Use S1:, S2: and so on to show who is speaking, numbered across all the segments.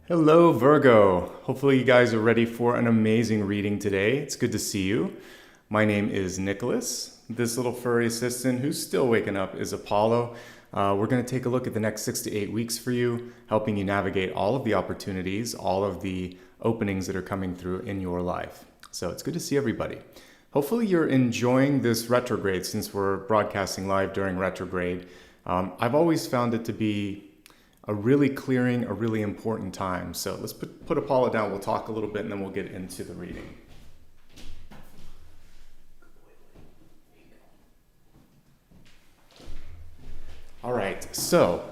S1: Hello, Virgo. Hopefully you guys are ready for an amazing reading today. It's good to see you. My name is Nicholas. This little furry assistant who's still waking up is Apollo. We're going to take a look at the next 6 to 8 weeks for you, helping you navigate all of the opportunities, all of the openings that are coming through in your life. So it's good to see everybody. Hopefully you're enjoying this retrograde since we're broadcasting live during retrograde. I've always found it to be a really clearing, a really important time. So let's put Apollo down. We'll talk a little bit and then we'll get into the reading. All right, so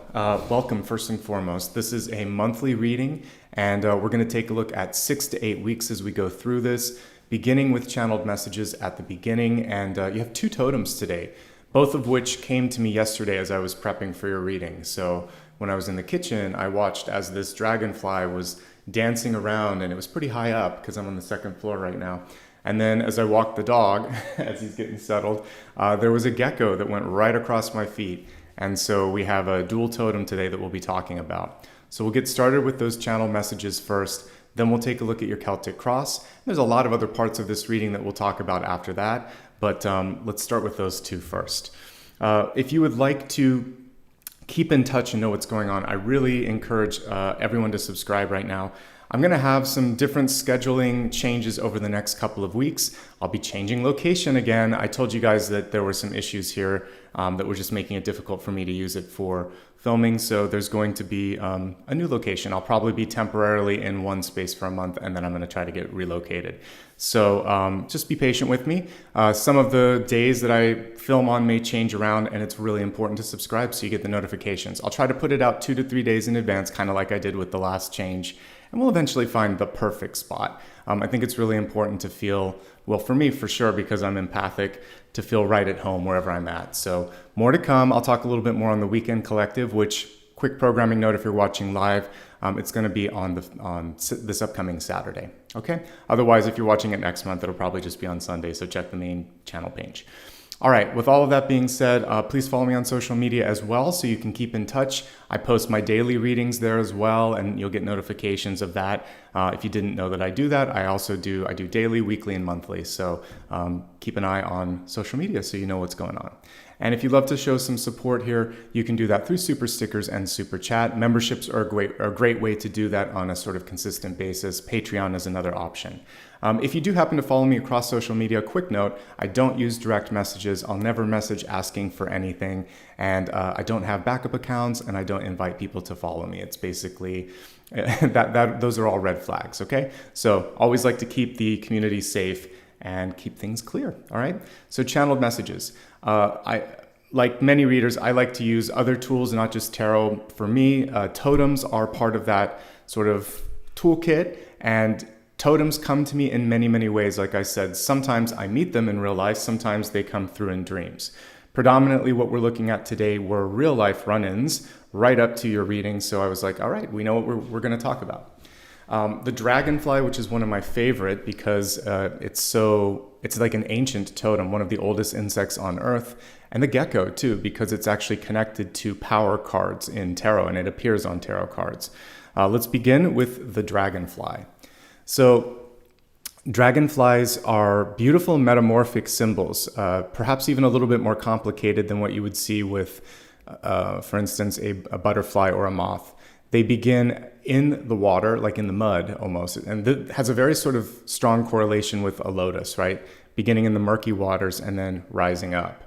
S1: welcome first and foremost. This is a monthly reading and we're going to take a look at 6 to 8 weeks as we go through this, beginning with channeled messages at the beginning. And you have 2 totems today, both of which came to me yesterday as I was prepping for your reading. So when I was in the kitchen, I watched as this dragonfly was dancing around, and it was pretty high up because I'm on the 2nd floor right now. And then as I walked the dog, as he's getting settled, there was a gecko that went right across my feet. And so we have a dual totem today that we'll be talking about. So we'll get started with those channel messages first. Then we'll take a look at your Celtic Cross. There's a lot of other parts of this reading that we'll talk about after that, but let's start with those 2 first. If you would like to keep in touch and know what's going on, I really encourage everyone to subscribe right now. I'm going to have some different scheduling changes over the next couple of weeks. I'll be changing location again. I told you guys that there were some issues here that were just making it difficult for me to use it for filming. So there's going to be a new location. I'll probably be temporarily in one space for a month, and then I'm going to try to get relocated. So just be patient with me. Some of the days that I film on may change around, and it's really important to subscribe so you get the notifications. I'll try to put it out 2 to 3 days in advance, kind of like I did with the last change, and we'll eventually find the perfect spot. I think it's really important to feel, well, for me, for sure, because I'm empathic, to feel right at home wherever I'm at. So more to come. I'll talk a little bit more on the Weekend Collective, which, quick programming note if you're watching live, it's going to be on this upcoming Saturday. Okay. Otherwise, if you're watching it next month, it'll probably just be on Sunday. So check the main channel page. All right. With all of that being said, please follow me on social media as well so you can keep in touch. I post my daily readings there as well, and you'll get notifications of that. If you didn't know that I do that, I do daily, weekly, and monthly. So keep an eye on social media so you know what's going on. And if you'd love to show some support here, you can do that through super stickers and super chat. Memberships are a great way to do that on a sort of consistent basis. Patreon is another option. If you do happen to follow me across social media, quick note, I don't use direct messages. I'll never message asking for anything. And I don't have backup accounts, and I don't invite people to follow me. It's basically those are all red flags, okay? So always like to keep the community safe and keep things clear, all right? So channeled messages. Like many readers, I like to use other tools, not just tarot. For me, totems are part of that sort of toolkit, and totems come to me in many, many ways. Like I said, sometimes I meet them in real life, sometimes they come through in dreams. Predominantly what we're looking at today were real life run-ins right up to your reading. So I was like, all right, we know what we're going to talk about. The dragonfly, which is one of my favorite because it's like an ancient totem, one of the oldest insects on Earth, and the gecko too, because it's actually connected to power cards in tarot and it appears on tarot cards. Let's begin with the dragonfly. So dragonflies are beautiful metamorphic symbols, perhaps even a little bit more complicated than what you would see with, for instance, a butterfly or a moth. They begin in the water, like in the mud almost, and that has a very sort of strong correlation with a lotus, right? Beginning in the murky waters and then rising up.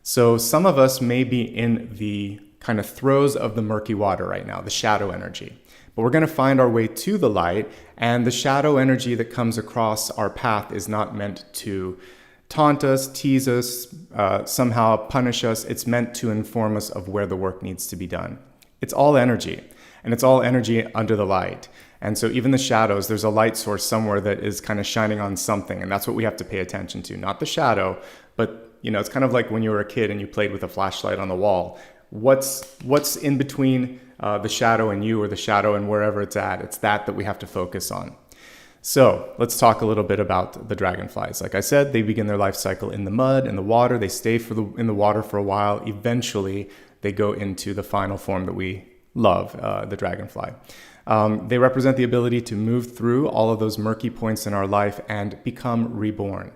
S1: So some of us may be in the kind of throes of the murky water right now, the shadow energy. But we're going to find our way to the light, and the shadow energy that comes across our path is not meant to taunt us, tease us, somehow punish us. It's meant to inform us of where the work needs to be done. It's all energy, and it's all energy under the light. And so even the shadows, there's a light source somewhere that is kind of shining on something, and that's what we have to pay attention to. Not the shadow, but it's kind of like when you were a kid and you played with a flashlight on the wall. What's in between the shadow and you, or the shadow and wherever it's at? It's that we have to focus on. So let's talk a little bit about the dragonflies. Like I said, they begin their life cycle in the mud, in the water. They stay in the water for a while. Eventually, they go into the final form that we love the dragonfly. They represent the ability to move through all of those murky points in our life and become reborn.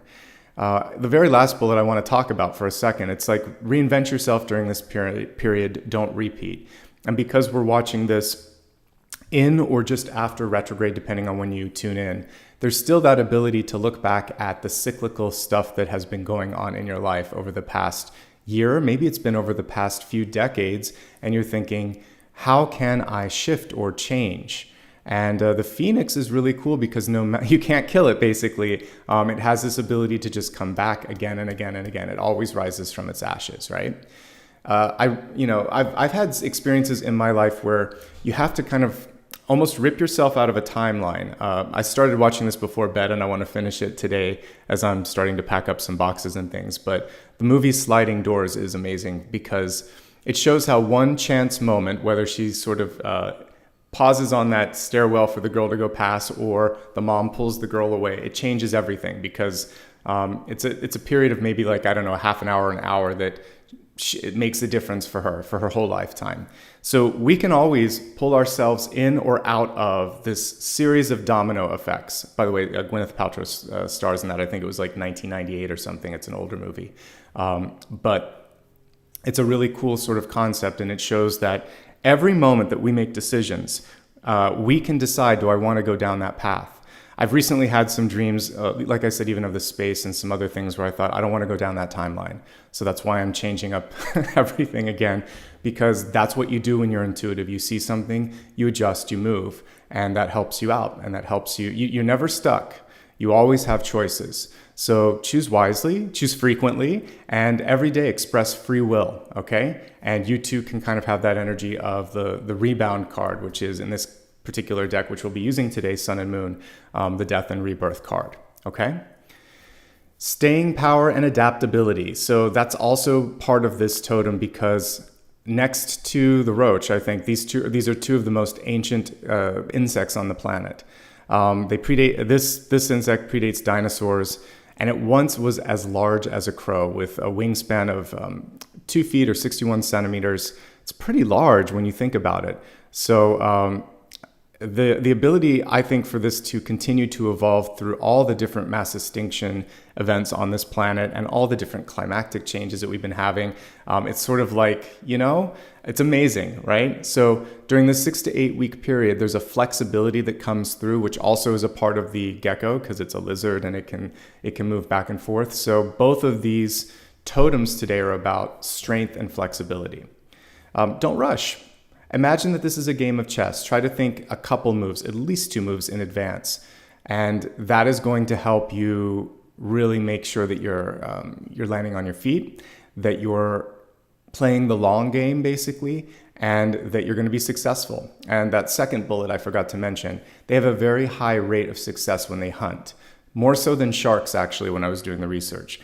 S1: The very last bullet I want to talk about for a second, it's like reinvent yourself during this period, don't repeat. And because we're watching this in or just after retrograde, depending on when you tune in, there's still that ability to look back at the cyclical stuff that has been going on in your life over the past year. Maybe it's been over the past few decades, and you're thinking, how can I shift or change? And the Phoenix is really cool because you can't kill it, basically. It has this ability to just come back again and again and again. It always rises from its ashes, right? I've had experiences in my life where you have to kind of almost rip yourself out of a timeline. I started watching this before bed, and I want to finish it today as I'm starting to pack up some boxes and things. But the movie Sliding Doors is amazing because it shows how one chance moment, whether she sort of pauses on that stairwell for the girl to go past or the mom pulls the girl away, it changes everything because it's a period of maybe like, I don't know, half an hour that it makes a difference for her whole lifetime. So we can always pull ourselves in or out of this series of domino effects. By the way, Gwyneth Paltrow stars in that. I think it was like 1998 or something. It's an older movie. But it's a really cool sort of concept, and it shows that every moment that we make decisions, we can decide, do I want to go down that path? I've recently had some dreams, like I said, even of the space and some other things where I thought, I don't want to go down that timeline. So that's why I'm changing up everything again, because that's what you do when you're intuitive. You see something, you adjust, you move, and that helps you out, and that helps you. You're never stuck. You always have choices. So choose wisely, choose frequently, and every day express free will, okay? And you too can kind of have that energy of the rebound card, which is in this particular deck, which we'll be using today, Sun and Moon, the Death and Rebirth card, okay? Staying power and adaptability. So that's also part of this totem because next to the roach, I think these are two of the most ancient insects on the planet. They predate, this insect predates dinosaurs, and it once was as large as a crow with a wingspan of 2 feet or 61 centimeters. It's pretty large when you think about it. So the ability, I think, for this to continue to evolve through all the different mass extinction events on this planet and all the different climactic changes that we've been having, it's sort of like, it's amazing, right? So during this 6 to 8 week period, there's a flexibility that comes through, which also is a part of the gecko because it's a lizard and it can move back and forth. So both of these totems today are about strength and flexibility. Don't rush. Imagine that this is a game of chess. Try to think a couple moves, at least 2 moves in advance. And that is going to help you really make sure that you're landing on your feet, that you're playing the long game, basically, and that you're going to be successful. And that second bullet I forgot to mention, they have a very high rate of success when they hunt. More so than sharks, actually, when I was doing the research.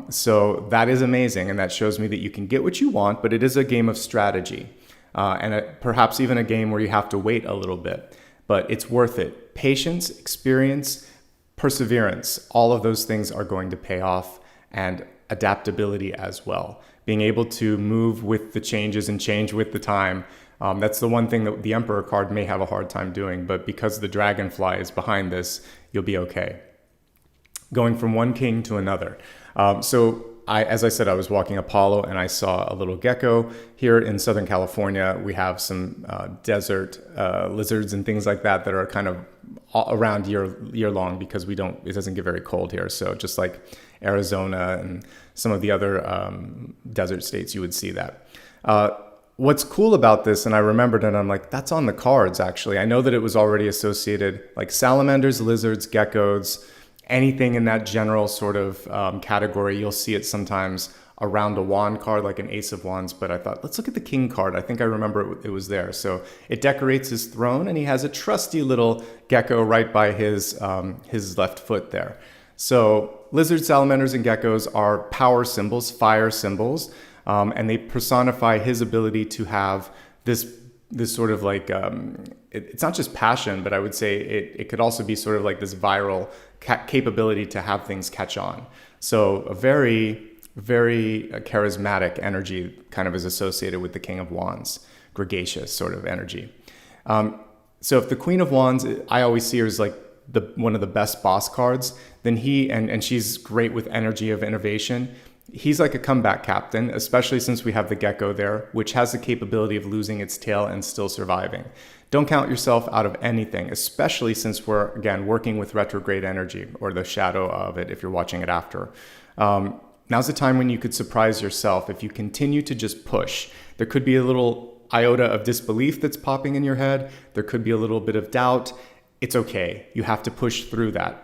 S1: So that is amazing, and that shows me that you can get what you want, but it is a game of strategy. Perhaps even a game where you have to wait a little bit, but it's worth it. Patience, experience, perseverance, all of those things are going to pay off, and adaptability as well. Being able to move with the changes and change with the time. That's the one thing that the Emperor card may have a hard time doing, but because the dragonfly is behind this, you'll be okay. Going from one king to another. As I said, I was walking Apollo and I saw a little gecko. Here in Southern California, we have some desert lizards and things like that are kind of around year long because it doesn't get very cold here. So just like Arizona and some of the other desert states, you would see that. What's cool about this, and I remembered it, I'm like, that's on the cards actually. I know that it was already associated, like salamanders, lizards, geckos, anything in that general sort of category. You'll see it sometimes around a wand card, like an ace of wands, but I thought, let's look at the king card. I think I remember it was there. So it decorates his throne, and he has a trusty little gecko right by his left foot there. So lizards, salamanders, and geckos are power symbols, fire symbols, and they personify his ability to have this sort of like, it's not just passion, but I would say it could also be sort of like this viral capability to have things catch on. So a very, very charismatic energy kind of is associated with the King of Wands. gregarious sort of energy. So if the Queen of Wands, I always see her as like one of the best boss cards, then and she's great with energy of innovation. He's like a comeback captain, especially since we have the gecko there, which has the capability of losing its tail and still surviving. Don't count yourself out of anything, especially since we're, again, working with retrograde energy, or the shadow of it if you're watching it after. Now's the time when you could surprise yourself if you continue to just push. There could be a little iota of disbelief that's popping in your head. There could be a little bit of doubt. It's okay. You have to push through that.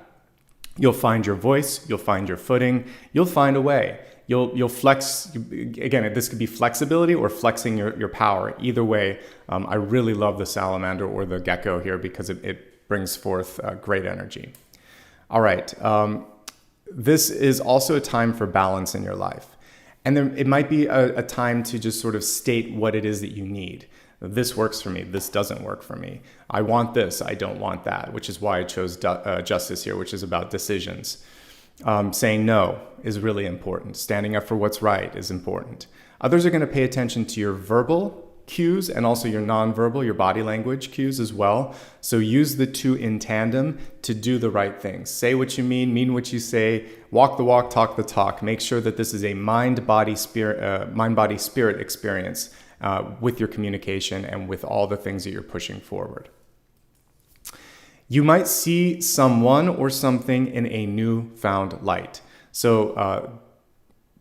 S1: You'll find your voice. You'll find your footing. You'll find a way. You'll flex. Again, this could be flexibility or flexing your power. Either way, I really love the salamander or the gecko here because it brings forth great energy. All right. This is also a time for balance in your life. And it might be a time to just sort of state what it is that you need. This works for me. This doesn't work for me. I want this. I don't want that, which is why I chose justice here, which is about decisions. Saying no is really important. Standing up for what's right is important. Others are going to pay attention to your verbal cues and also your nonverbal, your body language cues as well. So use the two in tandem to do the right things. Say what you mean what you say, walk the walk, talk the talk. Make sure that this is a mind-body-spirit experience with your communication and with all the things that you're pushing forward. You might see someone or something in a newfound light. So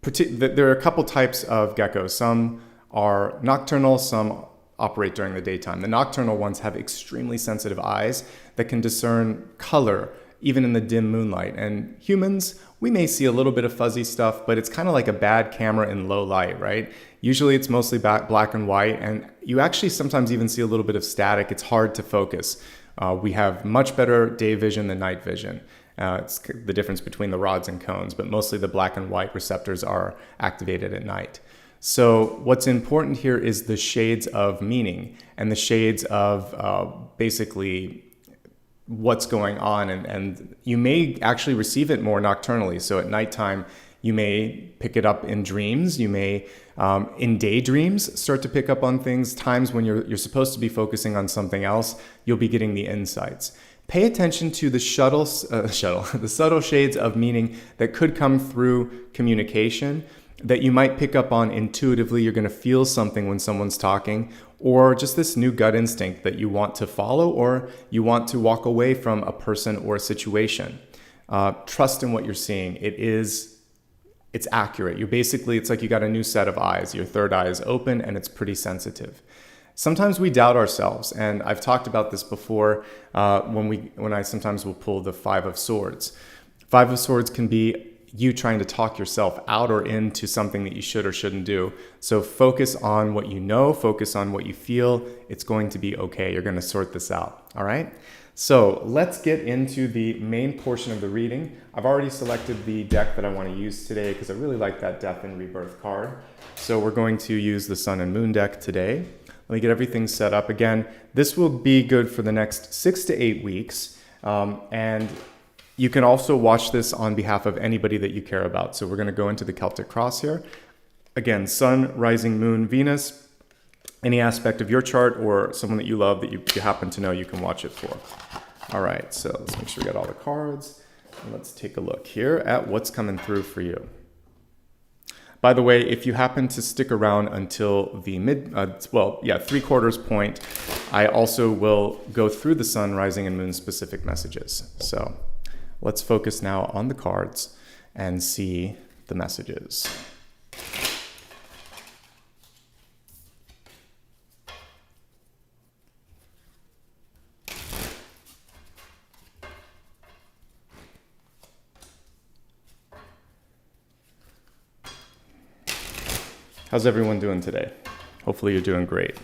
S1: there are a couple types of geckos. Some are nocturnal, some operate during the daytime. The nocturnal ones have extremely sensitive eyes that can discern color even in the dim moonlight. And humans, we may see a little bit of fuzzy stuff, but it's kind of like a bad camera in low light, right? Usually it's mostly black and white, and you actually sometimes even see a little bit of static. It's hard to focus. We have much better day vision than night vision. It's the difference between the rods and cones, but mostly the black and white receptors are activated at night. So what's important here is the shades of meaning and the shades of basically what's going on. And you may actually receive it more nocturnally. So at nighttime, you may pick it up in dreams. You may, in daydreams, start to pick up on things. Times when you're supposed to be focusing on something else, you'll be getting the insights. Pay attention to the the subtle shades of meaning that could come through communication that you might pick up on intuitively. You're going to feel something when someone's talking, or just this new gut instinct that you want to follow, or you want to walk away from a person or a situation. Trust in what you're seeing. It's accurate. It's like you got a new set of eyes. Your third eye is open and it's pretty sensitive. Sometimes we doubt ourselves, and I've talked about this before when I sometimes will pull the Five of Swords. Five of Swords can be you trying to talk yourself out or into something that you should or shouldn't do. So focus on what you know, focus on what you feel. It's going to be okay. You're going to sort this out. All right? So let's get into the main portion of the reading. I've already selected the deck that I want to use today because I really like that Death and Rebirth card. So we're going to use the Sun and Moon deck today. Let me get everything set up. Again, this will be good for the next 6 to 8 weeks. And you can also watch this on behalf of anybody that you care about. So we're going to go into the Celtic Cross here. Again, Sun, Rising, Moon, Venus. Any aspect of your chart or someone that you love that you happen to know, you can watch it for. All right, so let's make sure we got all the cards. And let's take a look here at what's coming through for you. By the way, if you happen to stick around until the 3/4 point, I also will go through the Sun, Rising, and Moon specific messages. So let's focus now on the cards and see the messages. How's everyone doing today? Hopefully you're doing great.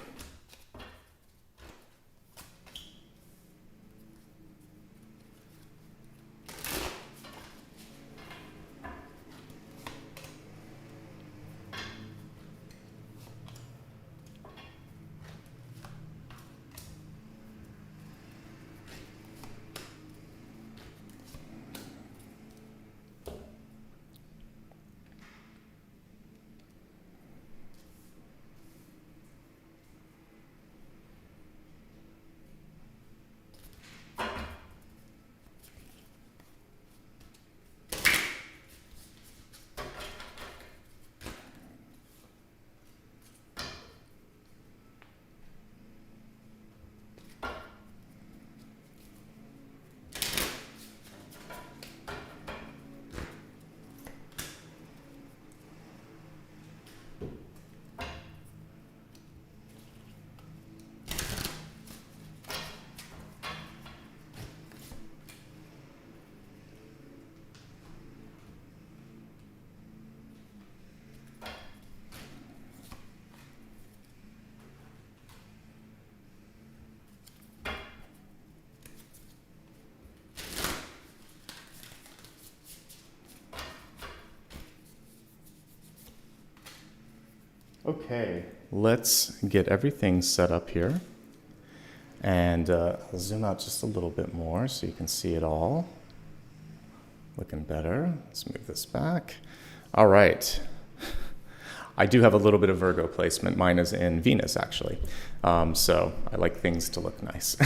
S1: Okay, let's get everything set up here. And I'll zoom out just a little bit more so you can see it all. Looking better. Let's move this back. All right. I do have a little bit of Virgo placement. Mine is in Venus, actually. So I like things to look nice.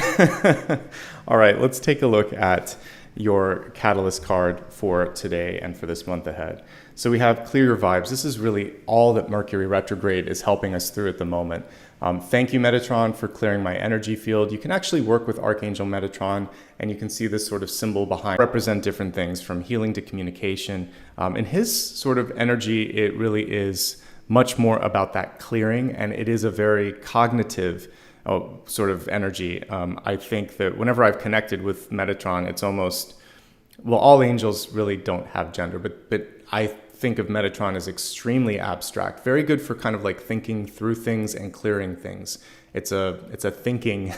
S1: All right, let's take a look at your catalyst card for today and for this month ahead. So we have clear your vibes. This is really all that Mercury retrograde is helping us through at the moment. Thank you, Metatron, for clearing my energy field. You can actually work with Archangel Metatron, and you can see this sort of symbol behind represent different things from healing to communication. In his sort of energy, it really is much more about that clearing, and it is a very cognitive sort of energy. I think that whenever I've connected with Metatron, it's almost, well, all angels really don't have gender, but I think of Metatron as extremely abstract, very good for kind of like thinking through things and clearing things. It's a thinking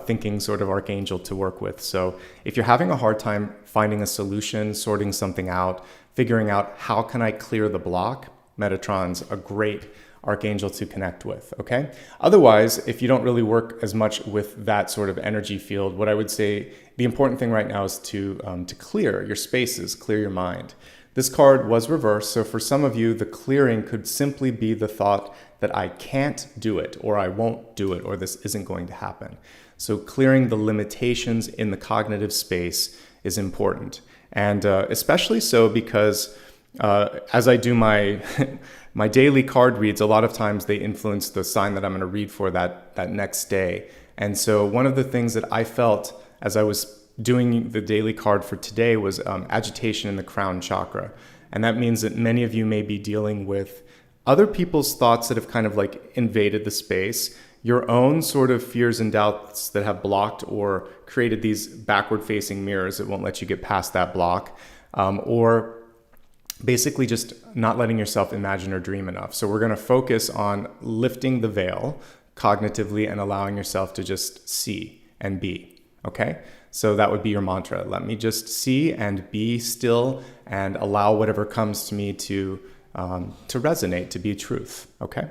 S1: thinking sort of archangel to work with. So if you're having a hard time finding a solution, sorting something out, figuring out how can I clear the block, Metatron's a great archangel to connect with, okay? Otherwise, if you don't really work as much with that sort of energy field, what I would say the important thing right now is to clear your spaces, clear your mind. This card was reversed, so for some of you, the clearing could simply be the thought that I can't do it, or I won't do it, or this isn't going to happen. So clearing the limitations in the cognitive space is important. And especially so because as I do my my daily card reads, a lot of times they influence the sign that I'm going to read for that next day. And so one of the things that I felt as I was doing the daily card for today was agitation in the crown chakra. And that means that many of you may be dealing with other people's thoughts that have kind of like invaded the space, your own sort of fears and doubts that have blocked or created these backward facing mirrors that won't let you get past that block, or basically just not letting yourself imagine or dream enough. So we're going to focus on lifting the veil cognitively and allowing yourself to just see and be, okay? So that would be your mantra. Let me just see and be still and allow whatever comes to me to resonate, to be truth, okay?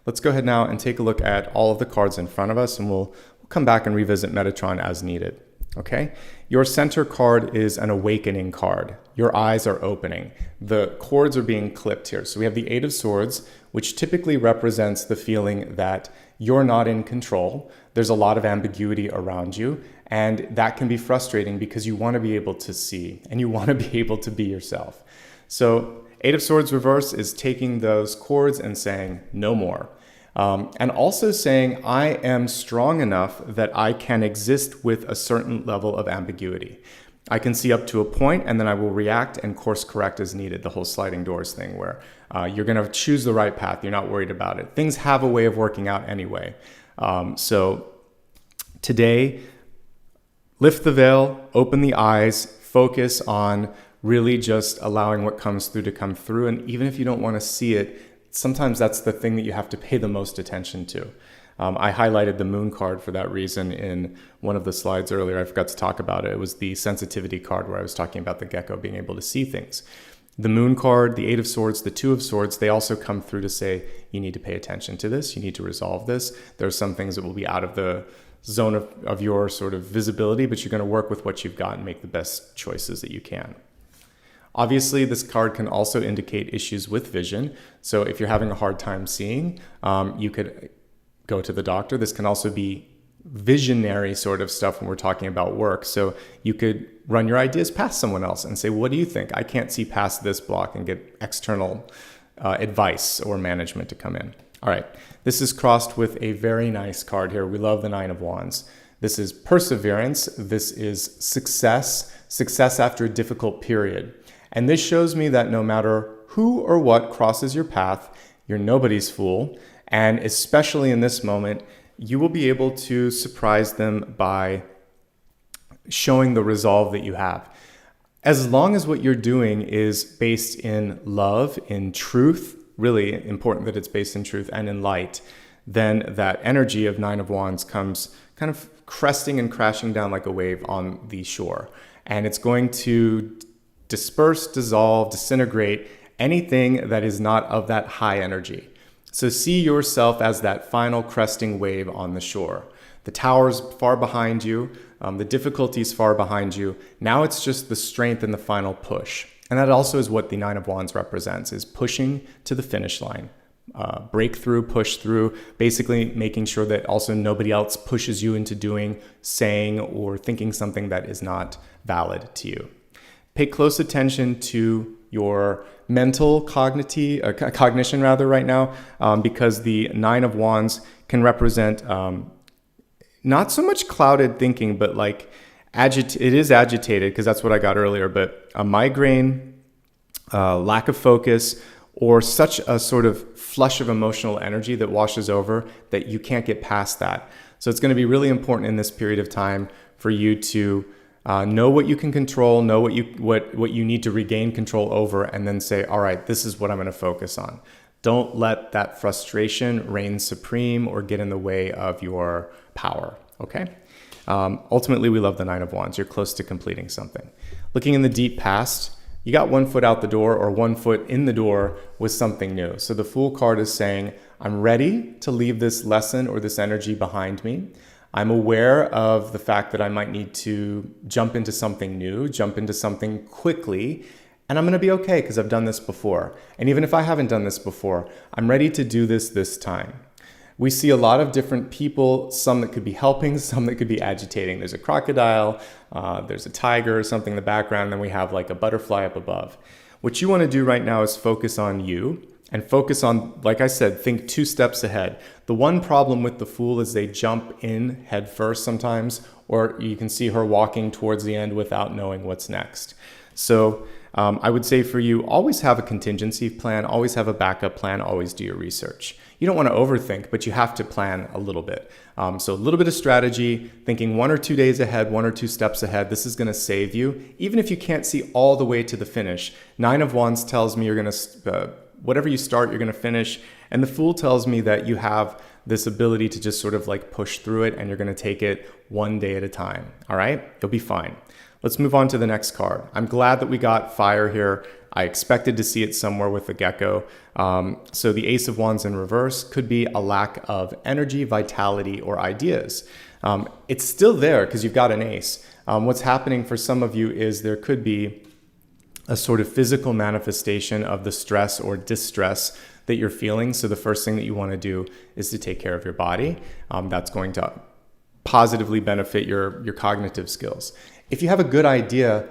S1: Let's go ahead now and take a look at all of the cards in front of us, and we'll come back and revisit Metatron as needed. Okay, your center card is an awakening card. Your eyes are opening. The cords are being clipped here. So we have the Eight of Swords, which typically represents the feeling that you're not in control. There's a lot of ambiguity around you, and that can be frustrating because you want to be able to see and you want to be able to be yourself. So Eight of Swords reverse is taking those cords and saying no more. And also saying, I am strong enough that I can exist with a certain level of ambiguity. I can see up to a point, and then I will react and course correct as needed, the whole sliding doors thing where you're going to choose the right path. You're not worried about it. Things have a way of working out anyway. So today, lift the veil, open the eyes, focus on really just allowing what comes through to come through. And even if you don't want to see it, sometimes that's the thing that you have to pay the most attention to. I highlighted the moon card for that reason in one of the slides earlier. I forgot to talk about it. It was the sensitivity card where I was talking about the gecko being able to see things. The moon card, the Eight of Swords, the Two of Swords, they also come through to say, you need to pay attention to this. You need to resolve this. There are some things that will be out of the zone of your sort of visibility, but you're going to work with what you've got and make the best choices that you can. Obviously, this card can also indicate issues with vision. So if you're having a hard time seeing, you could go to the doctor. This can also be visionary sort of stuff when we're talking about work. So you could run your ideas past someone else and say, what do you think? I can't see past this block, and get external advice or management to come in. All right, this is crossed with a very nice card here. We love the Nine of Wands. This is perseverance. This is success after a difficult period. And this shows me that no matter who or what crosses your path, you're nobody's fool. And especially in this moment, you will be able to surprise them by showing the resolve that you have. As long as what you're doing is based in love, in truth, really important that it's based in truth and in light, then that energy of Nine of Wands comes kind of cresting and crashing down like a wave on the shore. And it's going to disperse, dissolve, disintegrate anything that is not of that high energy. So see yourself as that final cresting wave on the shore. The tower's far behind you, the difficulty's far behind you. Now it's just the strength and the final push. And that also is what the Nine of Wands represents, is pushing to the finish line. Break through, push through, basically making sure that also nobody else pushes you into doing, saying, or thinking something that is not valid to you. Pay close attention to your mental cognition right now, because the Nine of Wands can represent not so much clouded thinking, but like it is agitated, because that's what I got earlier, but a migraine, lack of focus, or such a sort of flush of emotional energy that washes over that you can't get past that. So it's going to be really important in this period of time for you to know what you can control, know what you need to regain control over, and then say, all right, this is what I'm going to focus on. Don't let that frustration reign supreme or get in the way of your power, okay? Ultimately, we love the Nine of Wands. You're close to completing something. Looking in the deep past, you got 1 foot out the door or 1 foot in the door with something new. So the Fool card is saying, I'm ready to leave this lesson or this energy behind me. I'm aware of the fact that I might need to jump into something new, jump into something quickly, and I'm going to be okay because I've done this before. And even if I haven't done this before, I'm ready to do this time. We see a lot of different people, some that could be helping, some that could be agitating. There's a crocodile, there's a tiger or something in the background, and then we have like a butterfly up above. What you want to do right now is focus on you and focus on, like I said, think 2 steps ahead. The one problem with the Fool is they jump in head first sometimes, or you can see her walking towards the end without knowing what's next. So I would say for you, always have a contingency plan, always have a backup plan, always do your research. You don't want to overthink, but you have to plan a little bit. So a little bit of strategy, thinking 1 or 2 days ahead, 1 or 2 steps ahead. This is going to save you, even if you can't see all the way to the finish. Nine of Wands tells me you're going to, whatever you start, you're going to finish. And the Fool tells me that you have this ability to just sort of like push through it, and you're going to take it 1 day at a time. All right? You'll be fine. Let's move on to the next card. I'm glad that we got fire here. I expected to see it somewhere with the gecko. So the Ace of Wands in reverse could be a lack of energy, vitality, or ideas. It's still there because you've got an ace. What's happening for some of you is there could be a sort of physical manifestation of the stress or distress that you're feeling. So the first thing that you want to do is to take care of your body. That's going to positively benefit your cognitive skills. If you have a good idea,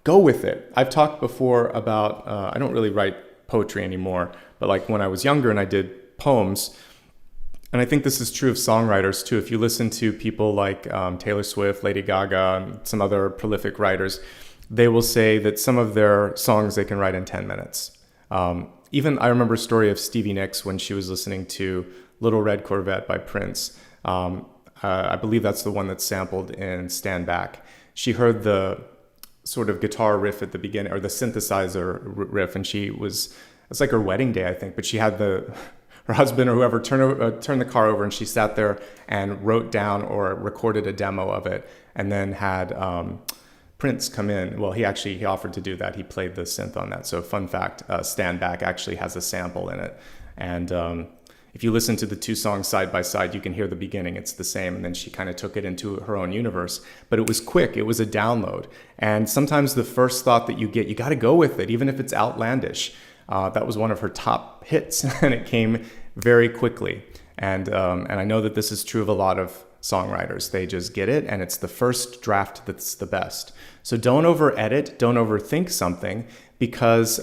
S1: go with it. I've talked before about, I don't really write poetry anymore, but like when I was younger and I did poems, and I think this is true of songwriters too. If you listen to people like Taylor Swift, Lady Gaga, and some other prolific writers, they will say that some of their songs they can write in 10 minutes. Even I remember a story of Stevie Nicks when she was listening to Little Red Corvette by Prince. I believe that's the one that's sampled in Stand Back. She heard the sort of guitar riff at the beginning, or the synthesizer riff, and it's like her wedding day, I think, but she had her husband or whoever turn the car over, and she sat there and wrote down or recorded a demo of it, and then had Prince come in. Well, he offered to do that. He played the synth on that. So fun fact, Stand Back actually has a sample in it. And if you listen to the 2 songs side by side, you can hear the beginning. It's the same. And then she kind of took it into her own universe. But it was quick. It was a download. And sometimes the first thought that you get, you got to go with it, even if it's outlandish. That was one of her top hits, and it came very quickly. And I know that this is true of a lot of songwriters. They just get it, and it's the first draft that's the best. So don't over-edit, don't overthink something, because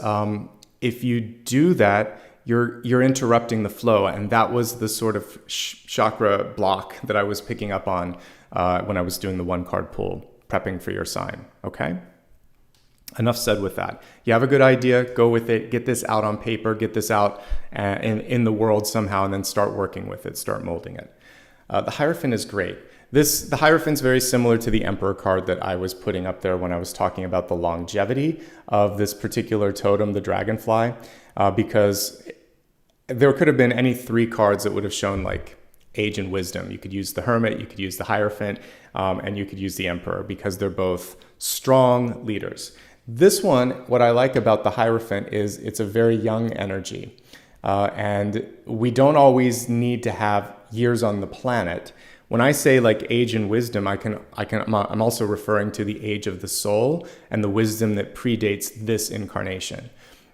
S1: if you do that, you're interrupting the flow. And that was the sort of chakra block that I was picking up on when I was doing the 1-card pull, prepping for your sign, okay? Enough said with that. You have a good idea, go with it, get this out on paper, get this out in the world somehow, and then start working with it, start molding it. The Hierophant is great. The Hierophant's very similar to the Emperor card that I was putting up there when I was talking about the longevity of this particular totem, the dragonfly, because there could have been any 3 cards that would have shown like age and wisdom. You could use the Hermit, you could use the Hierophant, and you could use the Emperor, because they're both strong leaders. This one, what I like about the Hierophant is it's a very young energy. And we don't always need to have years on the planet. When I say like age and wisdom, I'm also referring to the age of the soul and the wisdom that predates this incarnation.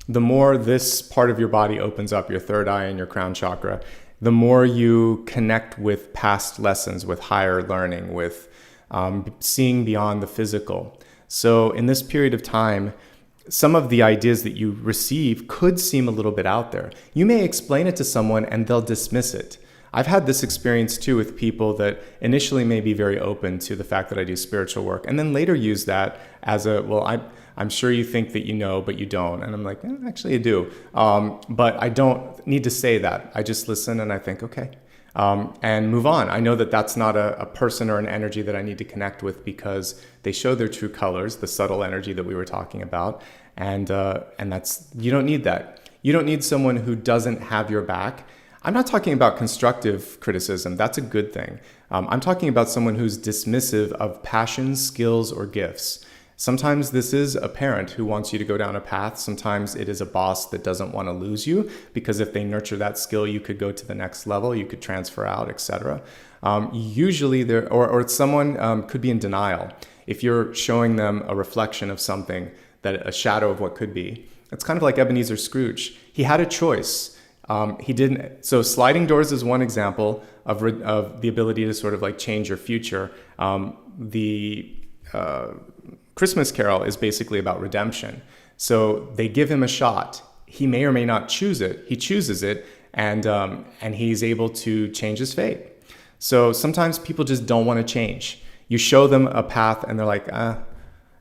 S1: The more this part of your body opens up, your third eye and your crown chakra, the more you connect with past lessons, with higher learning, with seeing beyond the physical. So in this period of time, some of the ideas that you receive could seem a little bit out there. You may explain it to someone and they'll dismiss it. I've had this experience too with people that initially may be very open to the fact that I do spiritual work and then later use that as I'm sure you think that you know, but you don't. And I'm like, actually I do. But I don't need to say that. I just listen and I think, okay, and move on. I know that that's not a person or an energy that I need to connect with because they show their true colors, the subtle energy that we were talking about. And that's, you don't need that. You don't need someone who doesn't have your back. I'm not talking about constructive criticism. That's a good thing. I'm talking about someone who's dismissive of passions, skills, or gifts. Sometimes this is a parent who wants you to go down a path. Sometimes it is a boss that doesn't want to lose you because if they nurture that skill, you could go to the next level, you could transfer out, etc. Usually or someone could be in denial. If you're showing them a reflection of something, that a shadow of what could be, it's kind of like Ebenezer Scrooge. He had a choice. He didn't. So sliding doors is one example of the ability to sort of like change your future. The Christmas Carol is basically about redemption. So they give him a shot. He may or may not choose it. He chooses it, and he's able to change his fate. So sometimes people just don't want to change. You show them a path, and they're like,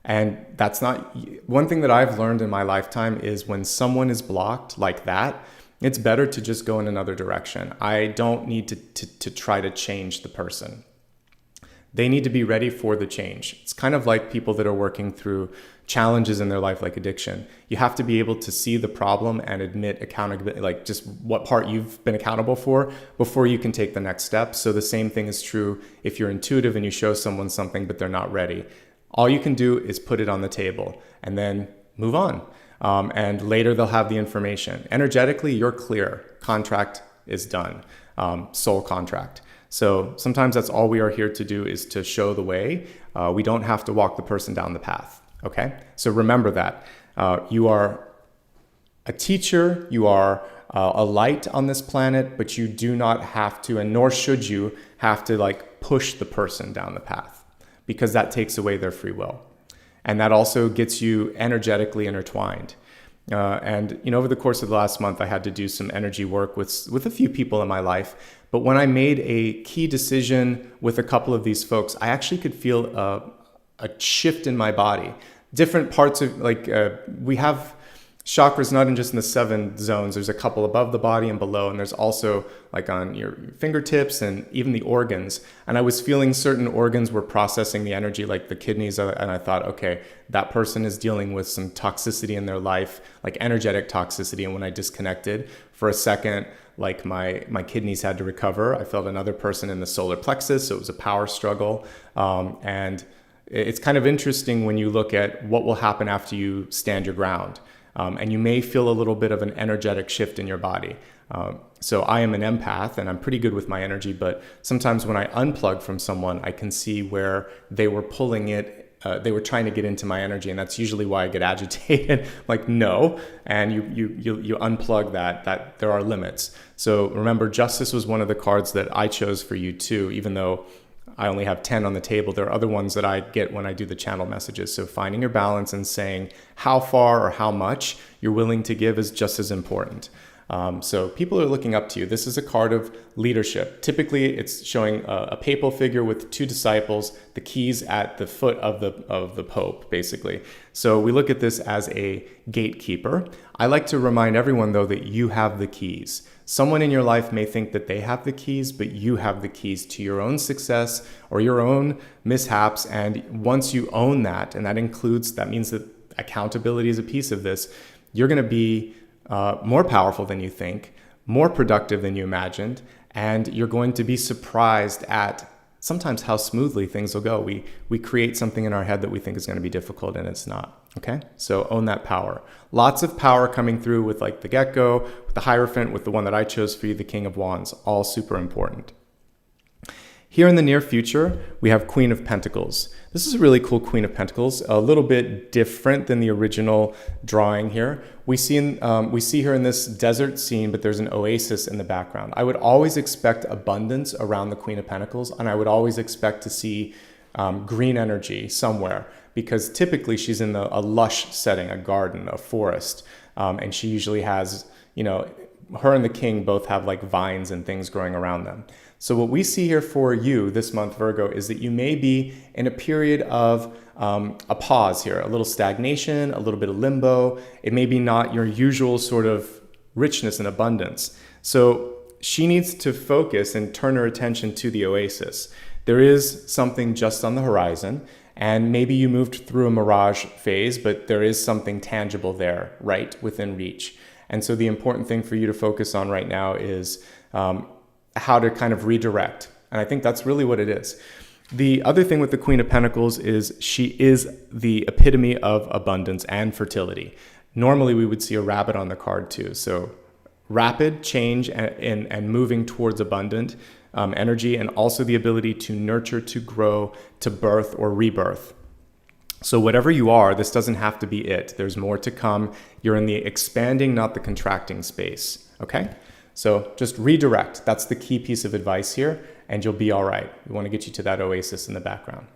S1: And that's not, one thing that I've learned in my lifetime is when someone is blocked like that, it's better to just go in another direction. I don't need to try to change the person. They need to be ready for the change. It's kind of like people that are working through challenges in their life, like addiction. You have to be able to see the problem and admit accountability, like just what part you've been accountable for before you can take the next step. So the same thing is true if you're intuitive and you show someone something, but they're not ready. All you can do is put it on the table and then move on. And later they'll have the information. Energetically, you're clear. Contract is done. Soul contract. So sometimes that's all we are here to do is to show the way. We don't have to walk the person down the path. Okay? So remember that. You are a teacher. You are a light on this planet, but you do not have to, and nor should you have to like push the person down the path, because that takes away their free will. And that also gets you energetically intertwined. And over the course of the last month, I had to do some energy work with a few people in my life. But when I made a key decision with a couple of these folks, I actually could feel a shift in my body. Different parts of, we have chakras not in just in the 7 zones. There's a couple above the body and below, and there's also like on your fingertips and even the organs. And I was feeling certain organs were processing the energy, like the kidneys, and I thought, okay, that person is dealing with some toxicity in their life, like energetic toxicity. And when I disconnected for a second, like my kidneys had to recover. I felt another person in the solar plexus, so it was a power struggle. And it's kind of interesting when you look at what will happen after you stand your ground. And you may feel a little bit of an energetic shift in your body. So I am an empath and I'm pretty good with my energy, but sometimes when I unplug from someone, I can see where they were pulling it. They were trying to get into my energy, and that's usually why I get agitated. Like, no, and you unplug that there are limits. So remember, justice was one of the cards that I chose for you too, even though I only have 10 on the table. There are other ones that I get when I do the channel messages. So finding your balance and saying how far or how much you're willing to give is just as important. So people are looking up to you. This is a card of leadership. Typically, it's showing a papal figure with 2 disciples, the keys at the foot of the Pope, basically. So we look at this as a gatekeeper. I like to remind everyone, though, that you have the keys. Someone in your life may think that they have the keys, but you have the keys to your own success or your own mishaps. And once you own that, and that means that accountability is a piece of this, you're going to be more powerful than you think, more productive than you imagined, and you're going to be surprised at sometimes how smoothly things will go. We create something in our head that we think is going to be difficult and it's not. Okay, so own that power. Lots of power coming through with like the get-go, with the Hierophant, with the one that I chose for you, the King of Wands, all super important. Here in the near future, we have Queen of Pentacles. This is a really cool Queen of Pentacles, a little bit different than the original drawing here. We see her in this desert scene, but there's an oasis in the background. I would always expect abundance around the Queen of Pentacles, and I would always expect to see green energy somewhere, because typically she's in a lush setting, a garden, a forest, and she usually has, her and the king both have like vines and things growing around them. So what we see here for you this month, Virgo, is that you may be in a period of a pause here, a little stagnation, a little bit of limbo. It may be not your usual sort of richness and abundance. So she needs to focus and turn her attention to the oasis. There is something just on the horizon, and maybe you moved through a mirage phase, but there is something tangible there, right within reach. And so the important thing for you to focus on right now is how to kind of redirect. And I think that's really what it is. The other thing with the Queen of Pentacles is she is the epitome of abundance and fertility. Normally we would see a rabbit on the card too. So rapid change and moving towards abundant energy, and also the ability to nurture, to grow, to birth or rebirth. So whatever you are, this doesn't have to be it. There's more to come. You're in the expanding, not the contracting space, okay? So just redirect. That's the key piece of advice here, and you'll be all right. We want to get you to that oasis in the background.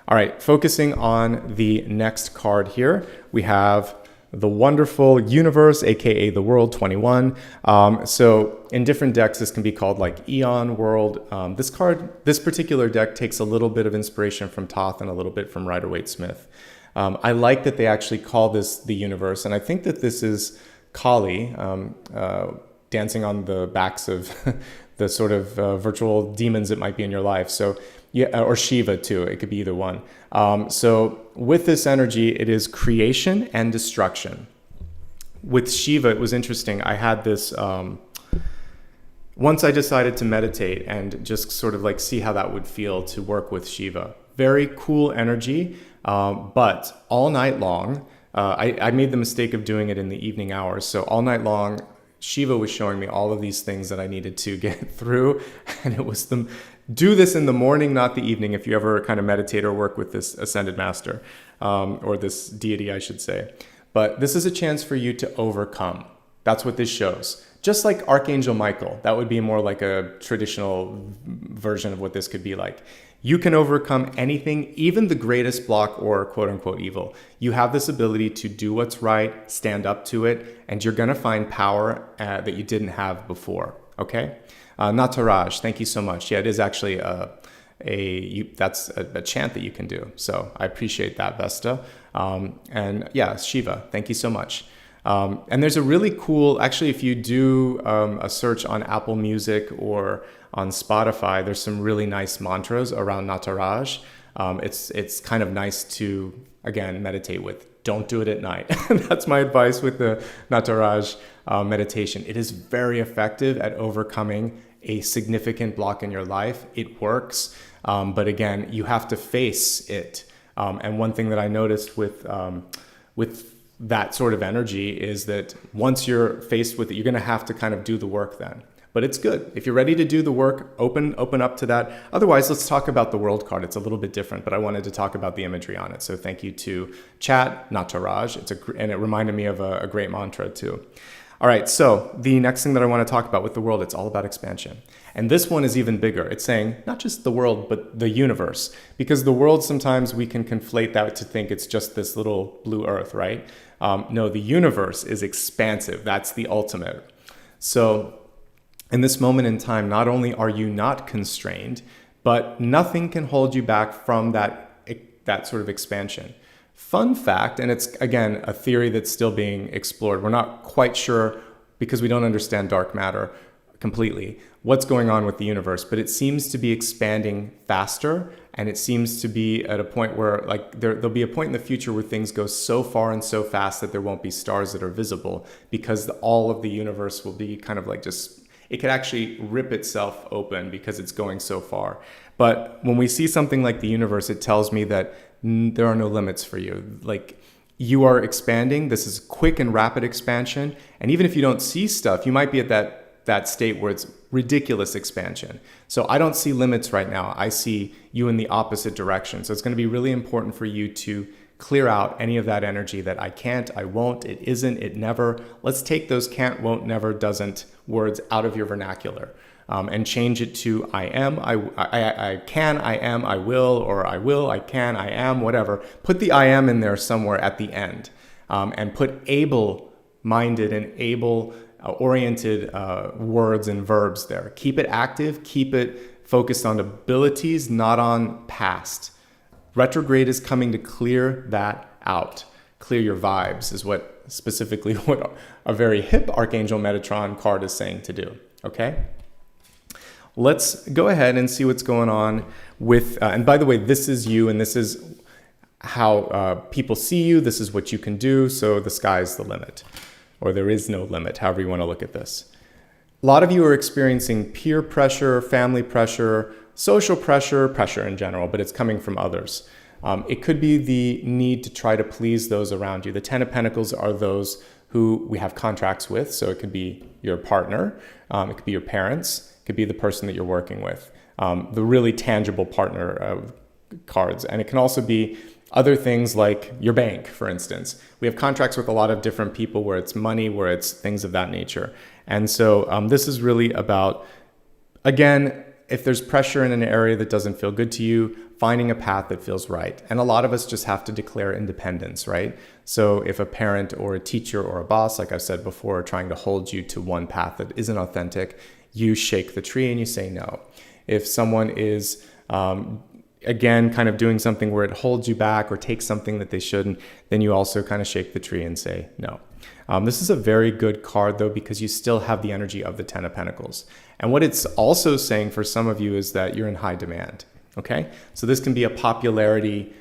S1: All right, focusing on the next card here, we have the wonderful universe, aka the world 21. So in different decks, this can be called like Eon World. This particular deck takes a little bit of inspiration from Thoth and a little bit from Rider-Waite-Smith. I like that they actually call this the universe, and I think that this is Kali dancing on the backs of the sort of virtual demons that might be in your life. So yeah, or Shiva too. It could be either one. So with this energy, it is creation and destruction. With Shiva, it was interesting. I had this, once I decided to meditate and just sort of like see how that would feel to work with Shiva. Very cool energy, but all night long, I made the mistake of doing it in the evening hours. So all night long, Shiva was showing me all of these things that I needed to get through. And it was do this in the morning, not the evening, if you ever kind of meditate or work with this ascended master, or this deity, I should say. But this is a chance for you to overcome. That's what this shows. Just like Archangel Michael, that would be more like a traditional version of what this could be like. You can overcome anything, even the greatest block or quote unquote evil. You have this ability to do what's right, stand up to it, and you're going to find power that you didn't have before. Okay? Nataraj, thank you so much. Yeah, it is actually that's a chant that you can do. So I appreciate that, Vesta. And yeah, Shiva, thank you so much. And there's a really cool, actually, if you do a search on Apple Music or on Spotify, there's some really nice mantras around Nataraj. It's kind of nice to, again, meditate with. Don't do it at night. That's my advice with the Nataraj meditation. It is very effective at overcoming a significant block in your life. It works, but again, you have to face it. And one thing that I noticed with that sort of energy is that once you're faced with it, you're going to have to kind of do the work then. But it's good. If you're ready to do the work, open up to that. Otherwise, let's talk about the world card. It's a little bit different, but I wanted to talk about the imagery on it. So thank you to Chat, Nataraj. And it reminded me of a great mantra too. All right, so the next thing that I want to talk about with the world, it's all about expansion. And this one is even bigger. It's saying not just the world, but the universe. Because the world, sometimes we can conflate that to think it's just this little blue earth, right? No, the universe is expansive. That's the ultimate. So in this moment in time, not only are you not constrained, but nothing can hold you back from that sort of expansion. Fun fact, and it's, again, a theory that's still being explored. We're not quite sure, because we don't understand dark matter completely, what's going on with the universe, but it seems to be expanding faster, and it seems to be at a point where, like, there'll be a point in the future where things go so far and so fast that there won't be stars that are visible, because all of the universe will be kind of like just it could actually rip itself open because it's going so far. But when we see something like the universe, it tells me that there are no limits for you. Like, you are expanding. This is quick and rapid expansion. And even if you don't see stuff, you might be at that state where it's ridiculous expansion. So I don't see limits right now. I see you in the opposite direction. So it's going to be really important for you to clear out any of that energy that I can't, I won't, it isn't, it never. Let's take those can't, won't, never, doesn't words out of your vernacular. And change it to I am, I can, I am, I will, I can, I am, whatever. Put the I am in there somewhere at the end, and put able-minded and able-oriented words and verbs there. Keep it active, keep it focused on abilities, not on past. Retrograde is coming to clear that out. Clear your vibes is what specifically what a very hip Archangel Metatron card is saying to do, okay? Let's go ahead and see what's going on with, and by the way, this is you, and this is how people see you. This is what you can do. So the sky's the limit, or there is no limit, however you want to look at this. A lot of you are experiencing peer pressure, family pressure, social pressure, pressure in general, but it's coming from others. It could be the need to try to please those around you. The Ten of Pentacles are those who we have contracts with. So it could be your partner, it could be your parents, could be the person that you're working with, the really tangible partner cards. And it can also be other things like your bank, for instance. We have contracts with a lot of different people where it's money, where it's things of that nature. And so this is really about, again, if there's pressure in an area that doesn't feel good to you, finding a path that feels right. And a lot of us just have to declare independence, right? So if a parent or a teacher or a boss, like I've said before, are trying to hold you to one path that isn't authentic, you shake the tree and you say no. If someone is, again, kind of doing something where it holds you back or takes something that they shouldn't, then you also kind of shake the tree and say no. This is a very good card, though, because you still have the energy of the Ten of Pentacles. And what it's also saying for some of you is that you're in high demand, okay? So this can be a popularity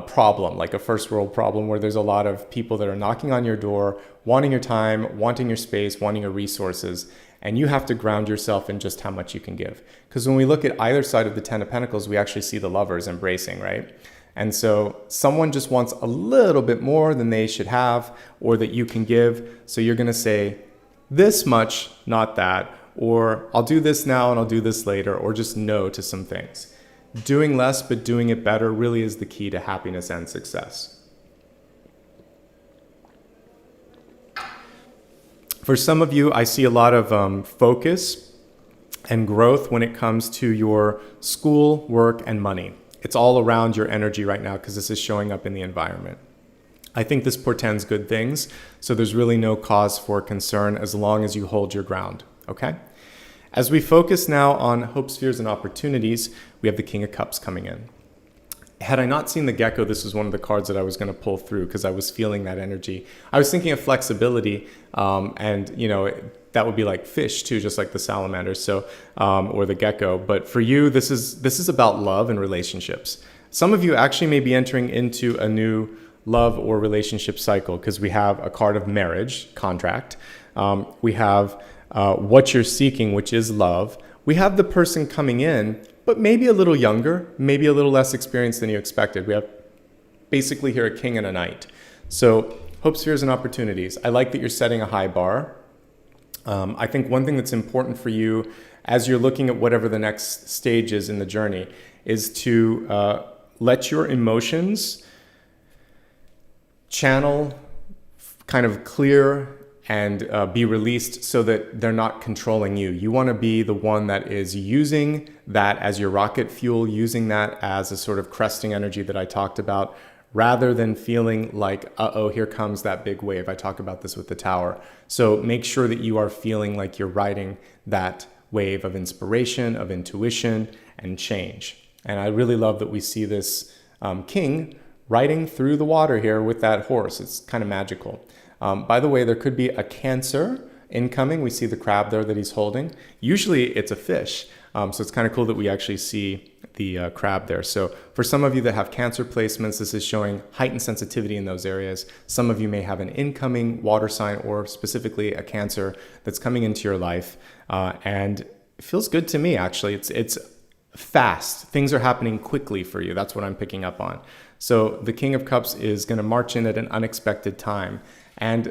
S1: problem, like a first world problem where there's a lot of people that are knocking on your door, wanting your time, wanting your space, wanting your resources, and you have to ground yourself in just how much you can give. Because when we look at either side of the Ten of Pentacles, we actually see the lovers embracing, right? And so someone just wants a little bit more than they should have or that you can give. So you're going to say this much, not that, or I'll do this now and I'll do this later, or just no to some things. Doing less but doing it better really is the key to happiness and success. For some of you, I see a lot of focus and growth when it comes to your school, work, and money. It's all around your energy right now because this is showing up in the environment. I think this portends good things, so there's really no cause for concern as long as you hold your ground, okay? As we focus now on hopes, fears, and opportunities, we have the King of Cups coming in. Had I not seen the gecko, this was one of the cards that I was going to pull through because I was feeling that energy. I was thinking of flexibility, and you know, that would be like fish too, just like the salamanders, so or the gecko. But for you, this is about love and relationships. Some of you actually may be entering into a new love or relationship cycle because we have a card of marriage, contract. We have what you're seeking, which is love. We have the person coming in, but maybe a little younger, maybe a little less experienced than you expected. We have basically here a king and a knight. So hopes, fears, and opportunities. I like that you're setting a high bar. I think one thing that's important for you as you're looking at whatever the next stage is in the journey is to let your emotions channel, kind of clear and be released so that they're not controlling you. You want to be the one that is using that as your rocket fuel, using that as a sort of cresting energy that I talked about, rather than feeling like, uh-oh, here comes that big wave. I talk about this with the tower. So make sure that you are feeling like you're riding that wave of inspiration, of intuition, and change. And I really love that we see this king riding through the water here with that horse. It's kind of magical. By the way, there could be a Cancer incoming. We see the crab there that he's holding. Usually it's a fish. So it's kind of cool that we actually see the crab there. So for some of you that have Cancer placements, this is showing heightened sensitivity in those areas. Some of you may have an incoming water sign or specifically a Cancer that's coming into your life. And it feels good to me, actually. It's fast. Things are happening quickly for you. That's what I'm picking up on. So the King of Cups is going to march in at an unexpected time. And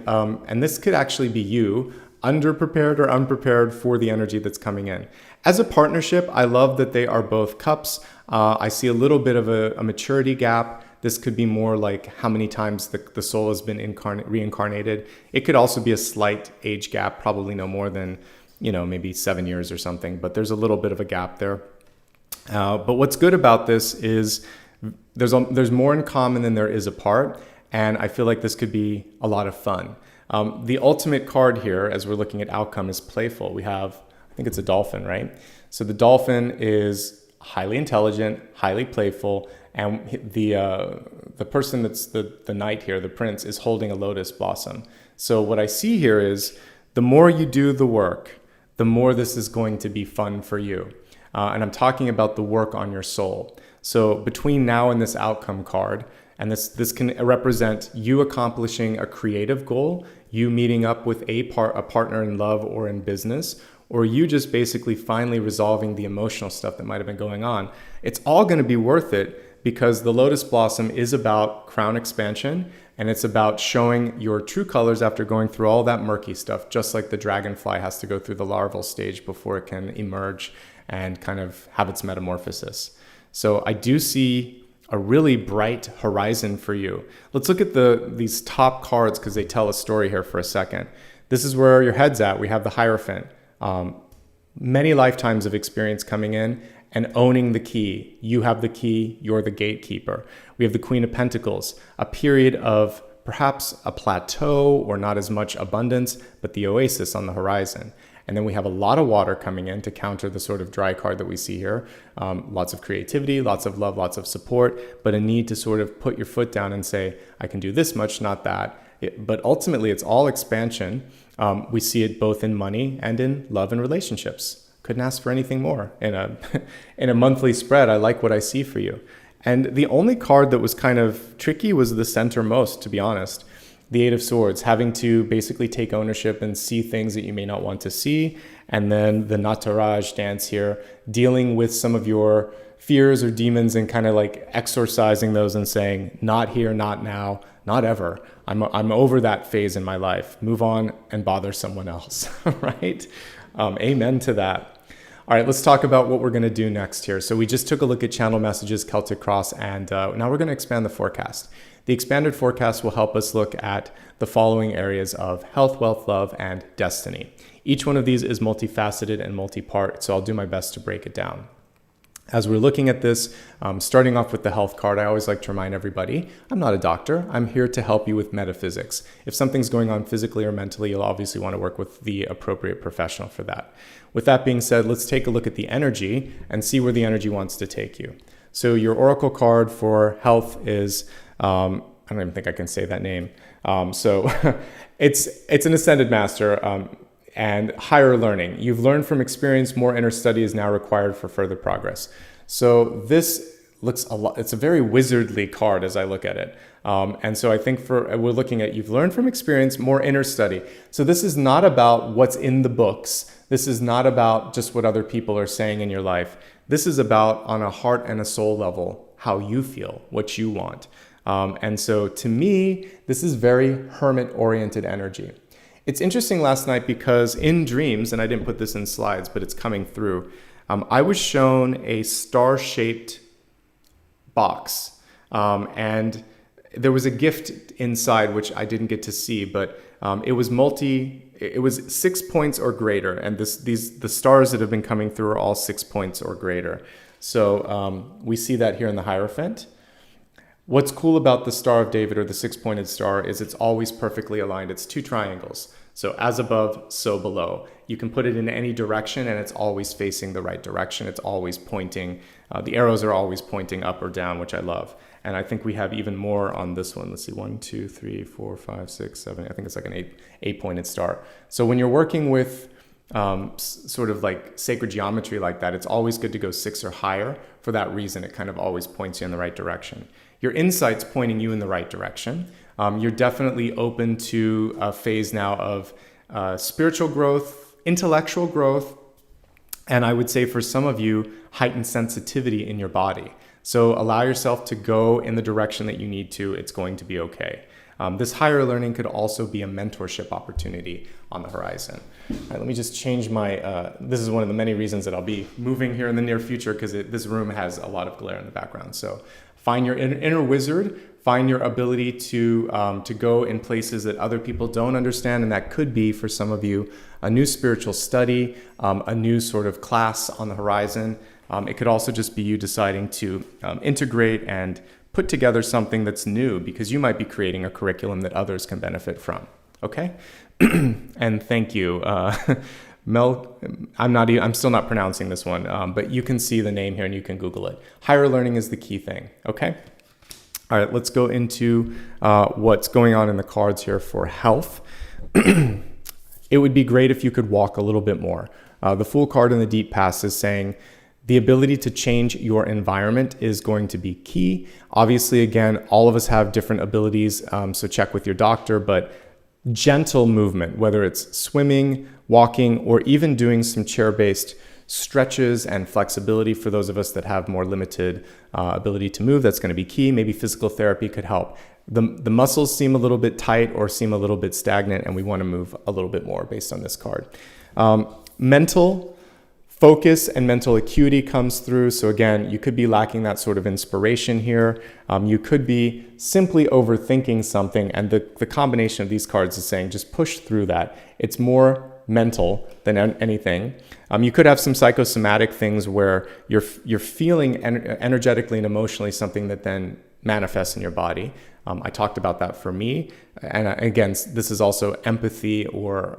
S1: this could actually be you, underprepared or unprepared for the energy that's coming in. As a partnership, I love that they are both cups. I see a little bit of a maturity gap. This could be more like how many times the soul has been reincarnated. It could also be a slight age gap, probably no more than, maybe 7 years or something, but there's a little bit of a gap there. But what's good about this is there's more in common than there is apart, and I feel like this could be a lot of fun. The ultimate card here, as we're looking at outcome, is playful. We have, I think it's a dolphin, right? So the dolphin is highly intelligent, highly playful, and the person that's the knight here, the prince, is holding a lotus blossom. So what I see here is the more you do the work, the more this is going to be fun for you. And I'm talking about the work on your soul. So between now and this outcome card, and this can represent you accomplishing a creative goal, you meeting up with a partner in love or in business, or you just basically finally resolving the emotional stuff that might have been going on. It's all going to be worth it because the lotus blossom is about crown expansion, and it's about showing your true colors after going through all that murky stuff, just like the dragonfly has to go through the larval stage before it can emerge and kind of have its metamorphosis. So I do see a really bright horizon for you. Let's look at these top cards because they tell a story here for a second. This is where your head's at. We have the Hierophant. Many lifetimes of experience coming in and owning the key. You have the key, you're the gatekeeper. We have the Queen of Pentacles, a period of perhaps a plateau or not as much abundance, but the oasis on the horizon. And then we have a lot of water coming in to counter the sort of dry card that we see here. Lots of creativity, lots of love, lots of support, but a need to sort of put your foot down and say, I can do this much, not that. But ultimately, it's all expansion. We see it both in money and in love and relationships. Couldn't ask for anything more. In a monthly spread, I like what I see for you. And the only card that was kind of tricky was the centermost, to be honest. The Eight of Swords, having to basically take ownership and see things that you may not want to see. And then the Nataraj dance here, dealing with some of your fears or demons and kind of like exorcising those and saying, not here, not now, not ever. I'm over that phase in my life. Move on and bother someone else, right? Amen to that. All right, let's talk about what we're going to do next here. So we just took a look at channel messages, Celtic Cross, and now we're going to expand the forecast. The expanded forecast will help us look at the following areas of health, wealth, love, and destiny. Each one of these is multifaceted and multi-part, so I'll do my best to break it down. As we're looking at this, starting off with the health card, I always like to remind everybody, I'm not a doctor. I'm here to help you with metaphysics. If something's going on physically or mentally, you'll obviously want to work with the appropriate professional for that. With that being said, let's take a look at the energy and see where the energy wants to take you. So your oracle card for health is, I don't even think I can say that name. So it's an ascended master. And higher learning. You've learned from experience, more inner study is now required for further progress. So this looks a lot, it's a very wizardly card as I look at it. And so I think we're looking at, you've learned from experience, more inner study. So this is not about what's in the books. This is not about just what other people are saying in your life. This is about, on a heart and a soul level, how you feel, what you want. And so to me, this is very hermit-oriented energy. It's interesting last night because in dreams, and I didn't put this in slides, but it's coming through, I was shown a star-shaped box. And there was a gift inside, which I didn't get to see, but it was 6 points or greater. And the stars that have been coming through are all 6 points or greater. So we see that here in the Hierophant. What's cool about the Star of David, or the 6-pointed star, is it's always perfectly aligned. It's two triangles. So as above, so below. You can put it in any direction and it's always facing the right direction. It's always pointing, the arrows are always pointing up or down, which I love. And I think we have even more on this one. Let's see, 1, 2, 3, 4, 5, 6, 7. I think it's like an eight-pointed star. So when you're working with sort of like sacred geometry like that, it's always good to go 6 or higher. For that reason, it kind of always points you in the right direction. Your insight's pointing you in the right direction. You're definitely open to a phase now of spiritual growth, intellectual growth, and I would say for some of you, heightened sensitivity in your body. So allow yourself to go in the direction that you need to. It's going to be okay. This higher learning could also be a mentorship opportunity on the horizon. All right, let me just change my, this is one of the many reasons that I'll be moving here in the near future, because this room has a lot of glare in the background. So find your inner wizard, find your ability to go in places that other people don't understand. And that could be, for some of you, a new spiritual study, a new sort of class on the horizon. It could also just be you deciding to integrate and put together something that's new, because you might be creating a curriculum that others can benefit from. Okay? And thank you. Mel, I'm still not pronouncing this one, but you can see the name here and you can Google it. Higher learning is the key thing. Okay? All right, let's go into what's going on in the cards here for health. It would be great if you could walk a little bit more. The Fool card in the Deep Past is saying, the ability to change your environment is going to be key. Obviously, again, all of us have different abilities, so check with your doctor, but gentle movement, whether it's swimming, walking, or even doing some chair-based stretches and flexibility for those of us that have more limited ability to move, that's going to be key. Maybe physical therapy could help. The muscles seem a little bit tight or seem a little bit stagnant, and we want to move a little bit more based on this card. Mental focus and mental acuity comes through. So again, you could be lacking that sort of inspiration here. You could be simply overthinking something, and the combination of these cards is saying just push through that. It's more mental than anything. You could have some psychosomatic things where you're feeling energetically and emotionally something that then manifests in your body. I talked about that for me. And again, this is also empathy or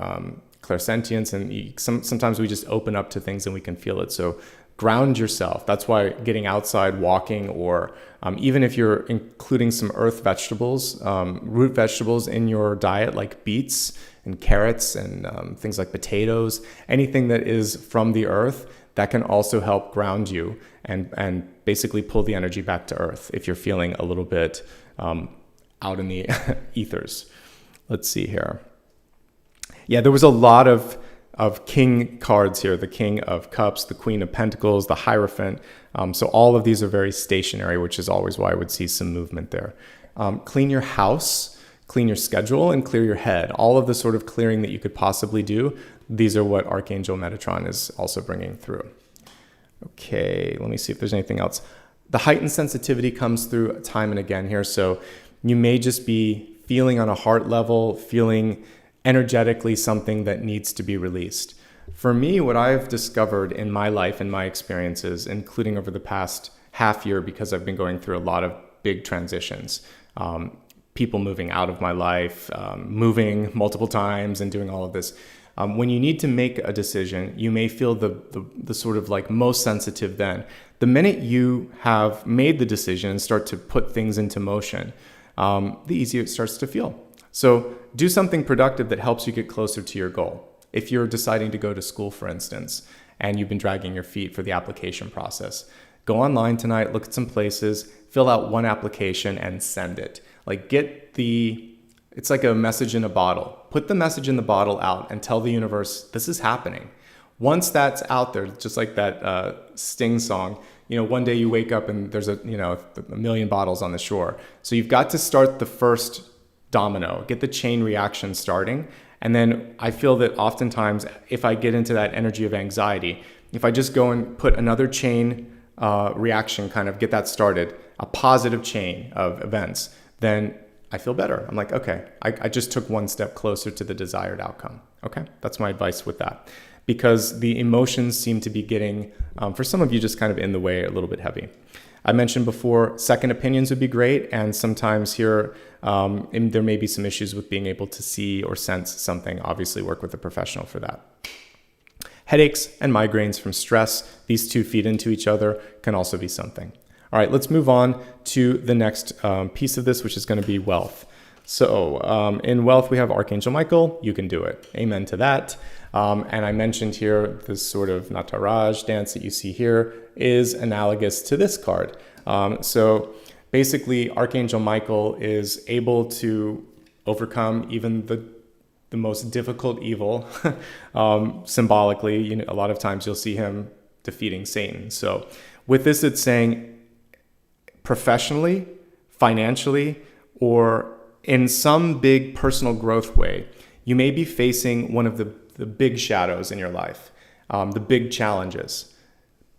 S1: clairsentience, and sometimes we just open up to things and we can feel it. So ground yourself. That's why getting outside, walking, or even if you're including some earth vegetables, root vegetables in your diet, like beets and carrots and things like potatoes, anything that is from the earth, that can also help ground you and basically pull the energy back to earth if you're feeling a little bit out in the ethers. Let's see here. Yeah, there was a lot of king cards here, the King of Cups, the Queen of Pentacles, the Hierophant. So all of these are very stationary, which is always why I would see some movement there. Clean your house, clean your schedule, and clear your head. All of the sort of clearing that you could possibly do, these are what Archangel Metatron is also bringing through. Okay, let me see if there's anything else. The heightened sensitivity comes through time and again here. So you may just be feeling on a heart level, feeling energetically something that needs to be released. For me, what I've discovered in my life and my experiences, including over the past half year, because I've been going through a lot of big transitions, people moving out of my life, moving multiple times and doing all of this. When you need to make a decision, you may feel the sort of like most sensitive then. The minute you have made the decision and start to put things into motion, the easier it starts to feel. So do something productive that helps you get closer to your goal. If you're deciding to go to school, for instance, and you've been dragging your feet for the application process, go online tonight, look at some places, fill out one application and send it. Like it's like a message in a bottle. Put the message in the bottle out and tell the universe, this is happening. Once that's out there, just like that Sting song, one day you wake up and there's a million bottles on the shore. So you've got to start the first domino, get the chain reaction starting. And then I feel that oftentimes if I get into that energy of anxiety, if I just go and put another chain reaction, kind of get that started, a positive chain of events, then I feel better. I'm like, okay, I just took one step closer to the desired outcome. Okay, that's my advice with that. Because the emotions seem to be getting, for some of you, just kind of in the way, a little bit heavy. I mentioned before, second opinions would be great. And sometimes here, there may be some issues with being able to see or sense something. Obviously, work with a professional for that. Headaches and migraines from stress, these two feed into each other, can also be something. All right, let's move on to the next piece of this, which is going to be wealth. So in wealth, we have Archangel Michael. You can do it. Amen to that. And I mentioned here this sort of Nataraj dance that you see here is analogous to this card. So basically, Archangel Michael is able to overcome even the most difficult evil. Symbolically, a lot of times you'll see him defeating Satan. So with this, it's saying professionally, financially, or in some big personal growth way, you may be facing one of the big shadows in your life, the big challenges.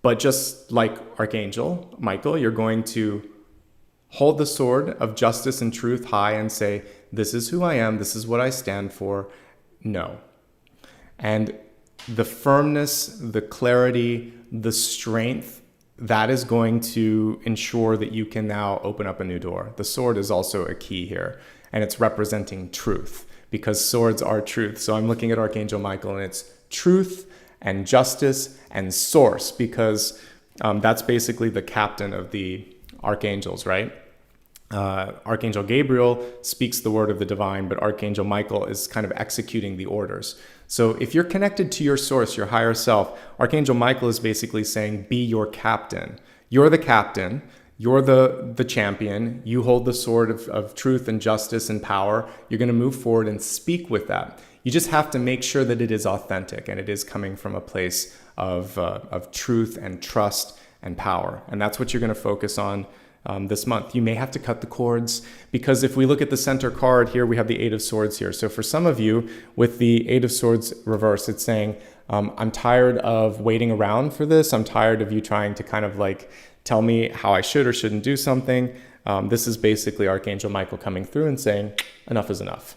S1: But just like Archangel Michael, you're going to hold the sword of justice and truth high and say, this is who I am, this is what I stand for. No. And the firmness, the clarity, the strength, that is going to ensure that you can now open up a new door. The sword is also a key here, and it's representing truth, because swords are truth. So I'm looking at Archangel Michael, and it's truth and justice and source, because that's basically the captain of the archangels, right? Archangel Gabriel speaks the word of the divine, but Archangel Michael is kind of executing the orders. So if you're connected to your source, your higher self, Archangel Michael is basically saying, be your captain. You're the captain. You're the champion. You hold the sword of truth and justice and power. You're going to move forward and speak with that. You just have to make sure that it is authentic and it is coming from a place of truth and trust and power. And that's what you're going to focus on this month. You may have to cut the cords, because if we look at the center card here, we have the Eight of Swords here. So for some of you, with the Eight of Swords reverse, it's saying, I'm tired of waiting around for this. I'm tired of you trying to kind of like tell me how I should or shouldn't do something. This is basically Archangel Michael coming through and saying, enough is enough.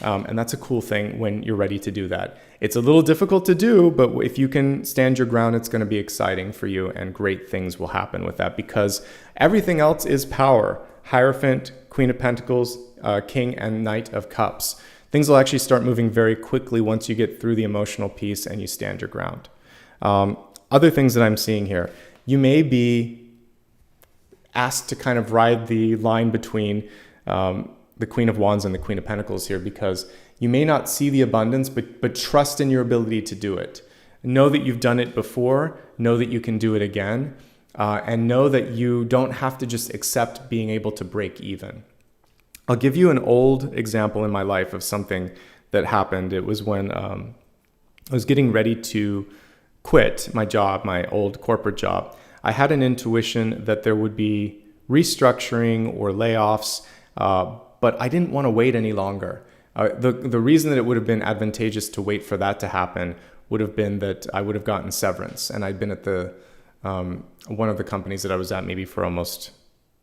S1: And that's a cool thing when you're ready to do that. It's a little difficult to do, but if you can stand your ground, it's going to be exciting for you, and great things will happen with that, because everything else is power. Hierophant, Queen of Pentacles, King and Knight of Cups. Things will actually start moving very quickly once you get through the emotional piece and you stand your ground. Other things that I'm seeing here, you may be asked to kind of ride the line between the Queen of Wands and the Queen of Pentacles here, because you may not see the abundance, but trust in your ability to do it. Know that you've done it before, know that you can do it again, and know that you don't have to just accept being able to break even. I'll give you an old example in my life of something that happened. It was when I was getting ready to quit my job, my old corporate job. I had an intuition that there would be restructuring or layoffs, but I didn't want to wait any longer. The reason that it would have been advantageous to wait for that to happen would have been that I would have gotten severance, and I'd been at the one of the companies that I was at maybe for almost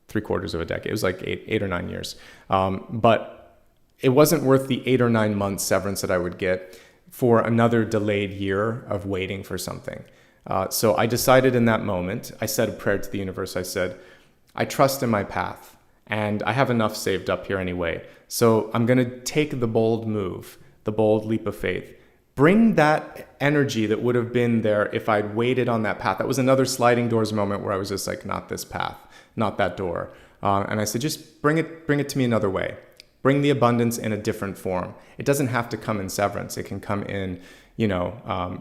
S1: 3/4 of a decade. It was like eight or 9 years, but it wasn't worth the 8 or 9 months severance that I would get for another delayed year of waiting for something. So I decided in that moment, I said a prayer to the universe. I said, I trust in my path, and I have enough saved up here anyway. So I'm going to take the bold move, the bold leap of faith. Bring that energy that would have been there if I'd waited on that path. That was another sliding doors moment where I was just like, not this path, not that door. And I said, just bring it to me another way. Bring the abundance in a different form. It doesn't have to come in severance. It can come in,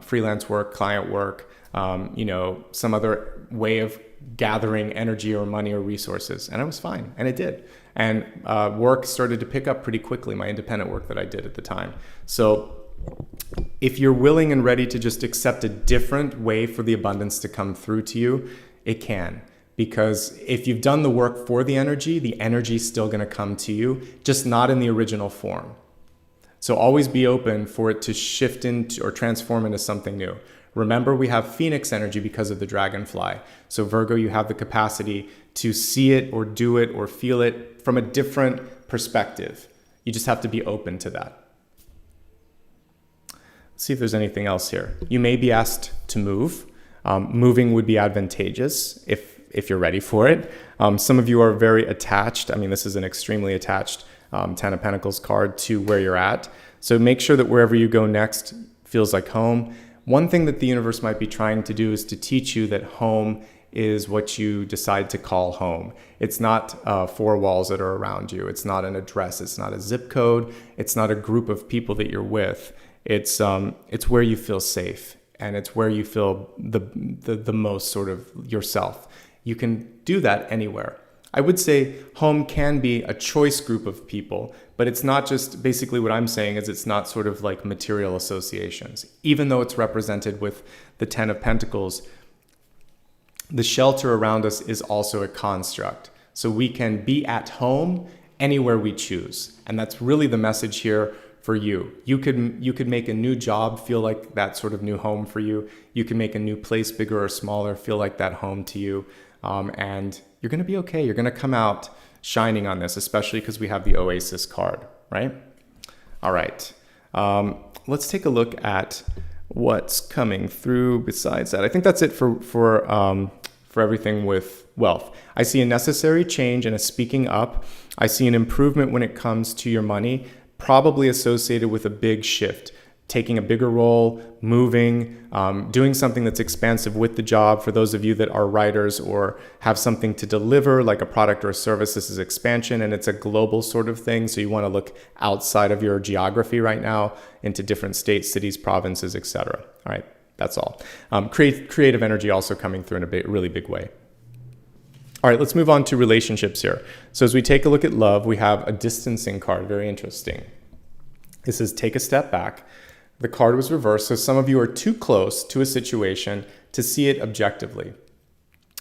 S1: freelance work, client work, some other way of gathering energy or money or resources. And I was fine. And it did. And work started to pick up pretty quickly, my independent work that I did at the time. So if you're willing and ready to just accept a different way for the abundance to come through to you, it can. Because if you've done the work for the energy is still going to come to you, just not in the original form. So always be open for it to shift into or transform into something new. Remember, we have Phoenix energy because of the dragonfly. So Virgo, you have the capacity to see it or do it or feel it from a different perspective. You just have to be open to that. Let's see if there's anything else here. You may be asked to move. Moving would be advantageous if you're ready for it. Some of you are very attached. I mean, this is an extremely attached Ten of Pentacles card to where you're at. So make sure that wherever you go next feels like home. One thing that the universe might be trying to do is to teach you that home is what you decide to call home. It's not four walls that are around you. It's not an address. It's not a zip code. It's not a group of people that you're with. It's where you feel safe, and it's where you feel the most sort of yourself. You can do that anywhere. I would say home can be a choice group of people, but it's not just, basically what I'm saying is it's not sort of like material associations. Even though it's represented with the 10 of Pentacles, the shelter around us is also a construct. So we can be at home anywhere we choose. And that's really the message here for you. You could make a new job feel like that sort of new home for you. You can make a new place, bigger or smaller, feel like that home to you. And you're going to be okay. You're going to come out shining on this, especially because we have the Oasis card, right? All right. Let's take a look at what's coming through besides that. I think that's it for everything with wealth. I see a necessary change and a speaking up. I see an improvement when it comes to your money, probably associated with a big shift, taking a bigger role, moving, doing something that's expansive with the job. For those of you that are writers or have something to deliver, like a product or a service, this is expansion, and it's a global sort of thing. So you want to look outside of your geography right now into different states, cities, provinces, etc. All right, that's all. Creative energy also coming through in a really big way. All right, let's move on to relationships here. So as we take a look at love, we have a distancing card, very interesting. It says, take a step back. The card was reversed, so some of you are too close to a situation to see it objectively.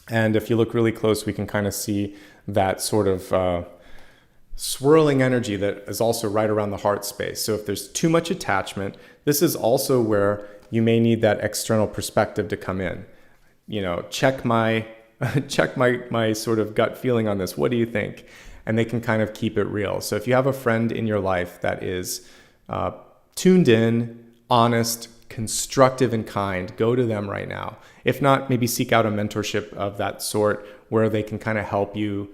S1: And if you look really close, we can kind of see that sort of swirling energy that is also right around the heart space. So if there's too much attachment, this is also where you may need that external perspective to come in. You know, check my sort of gut feeling on this. What do you think? And they can kind of keep it real. So if you have a friend in your life that is tuned in, honest, constructive, and kind, go to them right now. If not, maybe seek out a mentorship of that sort where they can kind of help you,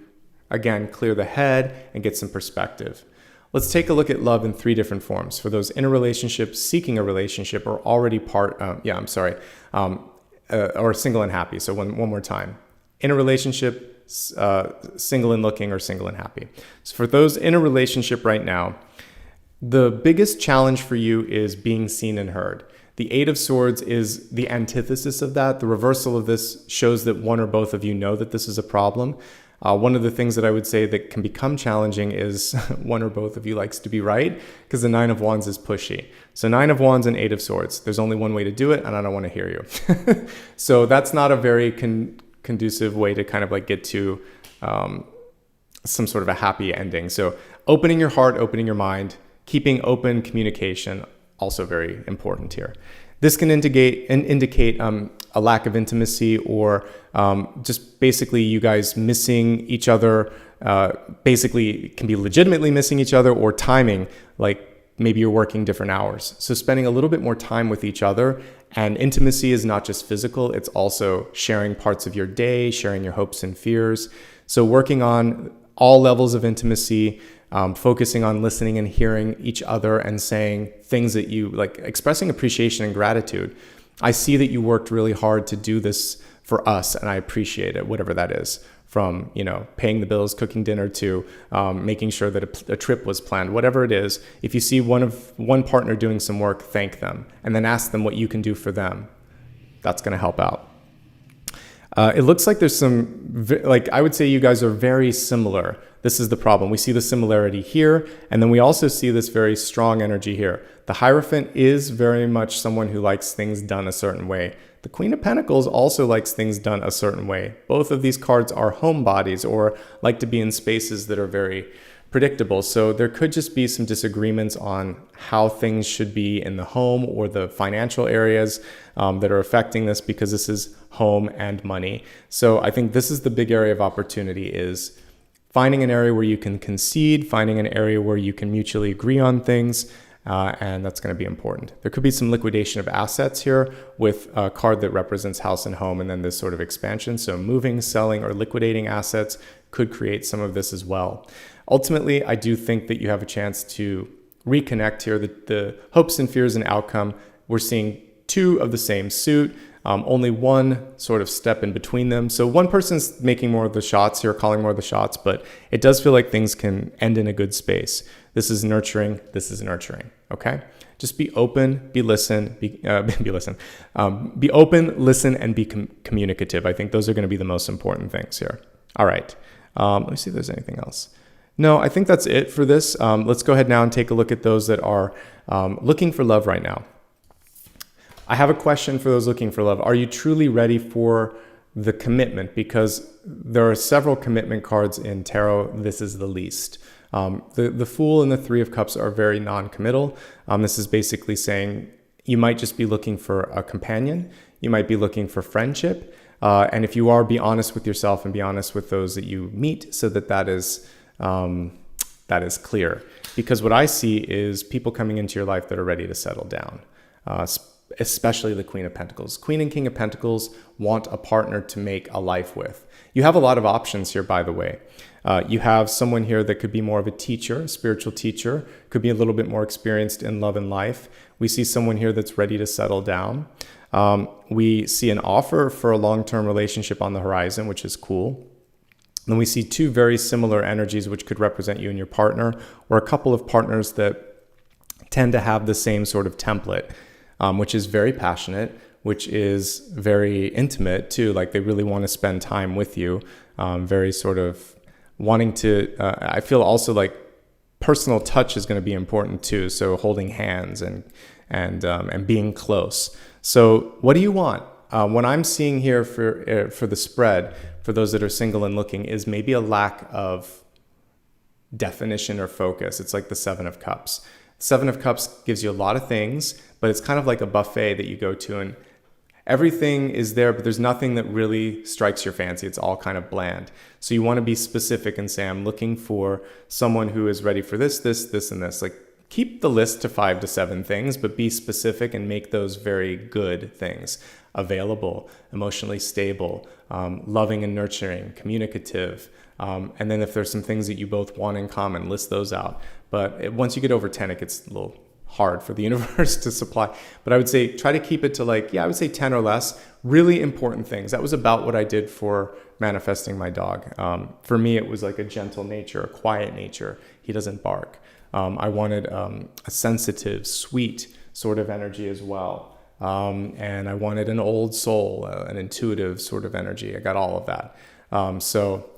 S1: again, clear the head and get some perspective. Let's take a look at love in three different forms. For those in a relationship, seeking a relationship, or already or single and happy. So one more time. In a relationship, single and looking, or single and happy. So for those in a relationship right now, the biggest challenge for you is being seen and heard. The Eight of Swords is the antithesis of that. The reversal of this shows that one or both of you know that this is a problem. One of the things that I would say that can become challenging is one or both of you likes to be right, because the Nine of Wands is pushy. So Nine of Wands and Eight of Swords. There's only one way to do it, and I don't want to hear you. So that's not a very conducive way to kind of like get to some sort of a happy ending. So opening your heart, opening your mind, keeping open communication, also very important here. This can indicate a lack of intimacy, or just basically you guys missing each other. Basically, can be legitimately missing each other, or timing, like maybe you're working different hours. So spending a little bit more time with each other. And intimacy is not just physical, it's also sharing parts of your day, sharing your hopes and fears. So working on all levels of intimacy, focusing on listening and hearing each other and saying things that you like, expressing appreciation and gratitude. I see that you worked really hard to do this for us, and I appreciate it, whatever that is. From, paying the bills, cooking dinner, to making sure that a trip was planned, whatever it is. If you see one partner doing some work, thank them, and then ask them what you can do for them. That's going to help out. It looks like there's I would say you guys are very similar. This is the problem. We see the similarity here, and then we also see this very strong energy here. The Hierophant is very much someone who likes things done a certain way. The Queen of Pentacles also likes things done a certain way. Both of these cards are homebodies, or like to be in spaces that are very predictable. So there could just be some disagreements on how things should be in the home or the financial areas that are affecting this, because this is home and money. So I think this is the big area of opportunity, is finding an area where you can concede, finding an area where you can mutually agree on things. And that's going to be important. There could be some liquidation of assets here with a card that represents house and home, and then this sort of expansion. So moving, selling, or liquidating assets could create some of this as well. Ultimately, I do think that you have a chance to reconnect here. The hopes and fears and outcome, we're seeing two of the same suit. only one sort of step in between them. So one person's making more of the shots here, calling more of the shots, but it does feel like things can end in a good space. This is nurturing. This is nurturing. Okay. Just be open, be open, listen, and be communicative. I think those are going to be the most important things here. All right. Let me see if there's anything else. No, I think that's it for this. Let's go ahead now and take a look at those that are looking for love right now. I have a question for those looking for love. Are you truly ready for the commitment? Because there are several commitment cards in tarot. This is the least. The Fool and the Three of Cups are very non-committal. This is basically saying you might just be looking for a companion. You might be looking for friendship. And if you are, be honest with yourself and be honest with those that you meet so that is clear. Because what I see is people coming into your life that are ready to settle down, especially the Queen of Pentacles. Queen and King of Pentacles want a partner to make a life with. You have a lot of options here, by the way. You have someone here that could be more of a teacher, a spiritual teacher, could be a little bit more experienced in love and life. We see someone here that's ready to settle down. We see an offer for a long-term relationship on the horizon, which is cool. Then we see two very similar energies, which could represent you and your partner, or a couple of partners that tend to have the same sort of template, which is very passionate, which is very intimate too. Like they really want to spend time with you, very sort of wanting to, I feel also like personal touch is going to be important too. So holding hands and being close. So what do you want? What I'm seeing here for the spread, for those that are single and looking, is maybe a lack of definition or focus. It's like the Seven of Cups. Seven of Cups gives you a lot of things, but it's kind of like a buffet that you go to and everything is there, but there's nothing that really strikes your fancy. It's all kind of bland. So you want to be specific and say, I'm looking for someone who is ready for this, and this. Like keep the list to 5 to 7 things, but be specific and make those very good things. Available, emotionally stable, loving and nurturing, communicative. And then if there's some things that you both want in common, list those out. But once you get over 10, it gets a little hard for the universe to supply. But I would say try to keep it to I would say 10 or less really important things. That was about what I did for manifesting my dog. For me, it was like a gentle nature, a quiet nature. He doesn't bark. I wanted a sensitive, sweet sort of energy as well. And I wanted an old soul, an intuitive sort of energy. I got all of that. So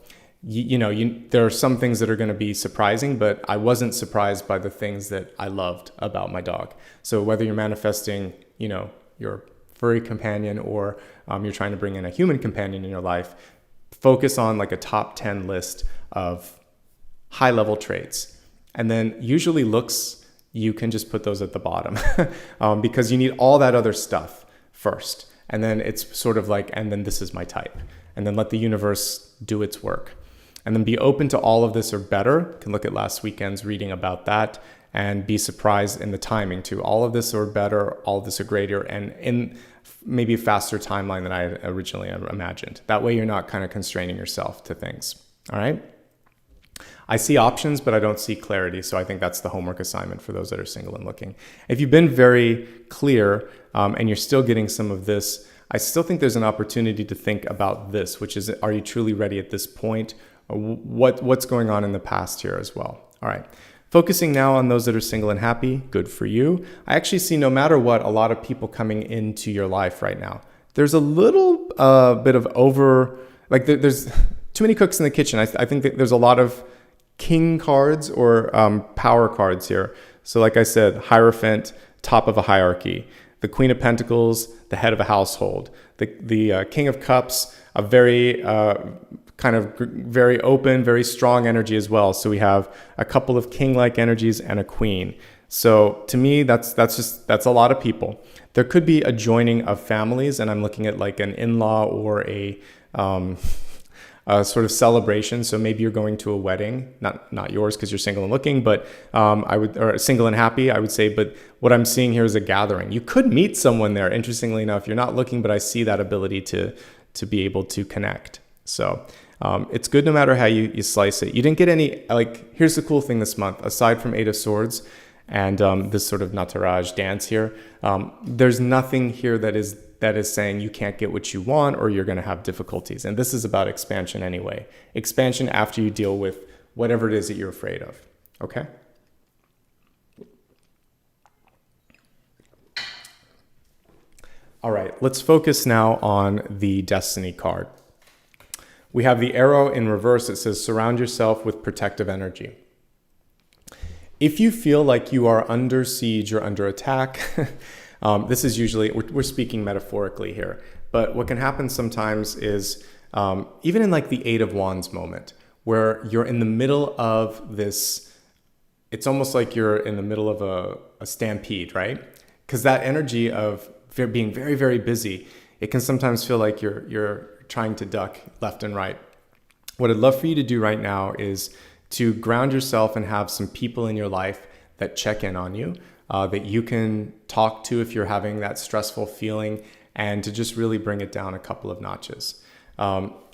S1: there are some things that are going to be surprising, but I wasn't surprised by the things that I loved about my dog. So whether you're manifesting, your furry companion or you're trying to bring in a human companion in your life, focus on like a top 10 list of high level traits. And then usually looks, you can just put those at the bottom because you need all that other stuff first. And then it's sort of like, and then this is my type. And then let the universe do its work. And then be open to all of this or better. You can look at last weekend's reading about that and be surprised in the timing too. All of this or better, all of this or greater, and in maybe a faster timeline than I had originally imagined. That way you're not kind of constraining yourself to things. All right. I see options, but I don't see clarity. So I think that's the homework assignment for those that are single and looking. If you've been very clear and you're still getting some of this, I still think there's an opportunity to think about this, which is, are you truly ready at this point? What's going on in the past here as well? All right. Focusing now on those that are single and happy, good for you. I actually see no matter what, a lot of people coming into your life right now. There's a little bit of there's too many cooks in the kitchen. I think that there's a lot of king cards or power cards here. So like I said, Hierophant, top of a hierarchy. The Queen of Pentacles, the head of a household. The King of Cups, a very very open, very strong energy as well. So we have a couple of king-like energies and a queen. So to me, that's a lot of people. There could be a joining of families, and I'm looking at like an in-law or a sort of celebration. So maybe you're going to a wedding, not yours because you're single and looking, but or single and happy, I would say. But what I'm seeing here is a gathering. You could meet someone there. Interestingly enough, you're not looking, but I see that ability to be able to connect. So it's good no matter how you slice it. You didn't get any, here's the cool thing this month, aside from 8 of Swords and this sort of Nataraj dance here, there's nothing here that is that is saying you can't get what you want or you're going to have difficulties. And this is about expansion anyway. Expansion after you deal with whatever it is that you're afraid of. Okay? All right, let's focus now on the Destiny card. We have the arrow in reverse. It says, surround yourself with protective energy. If you feel like you are under siege or under attack, this is usually, we're speaking metaphorically here, but what can happen sometimes is even in like the Eight of Wands moment, where you're in the middle of this, it's almost like you're in the middle of a stampede, right? Because that energy of being very, very busy, it can sometimes feel like you're trying to duck left and right. What I'd love for you to do right now is to ground yourself and have some people in your life that check in on you, that you can talk to if you're having that stressful feeling, and to just really bring it down a couple of notches.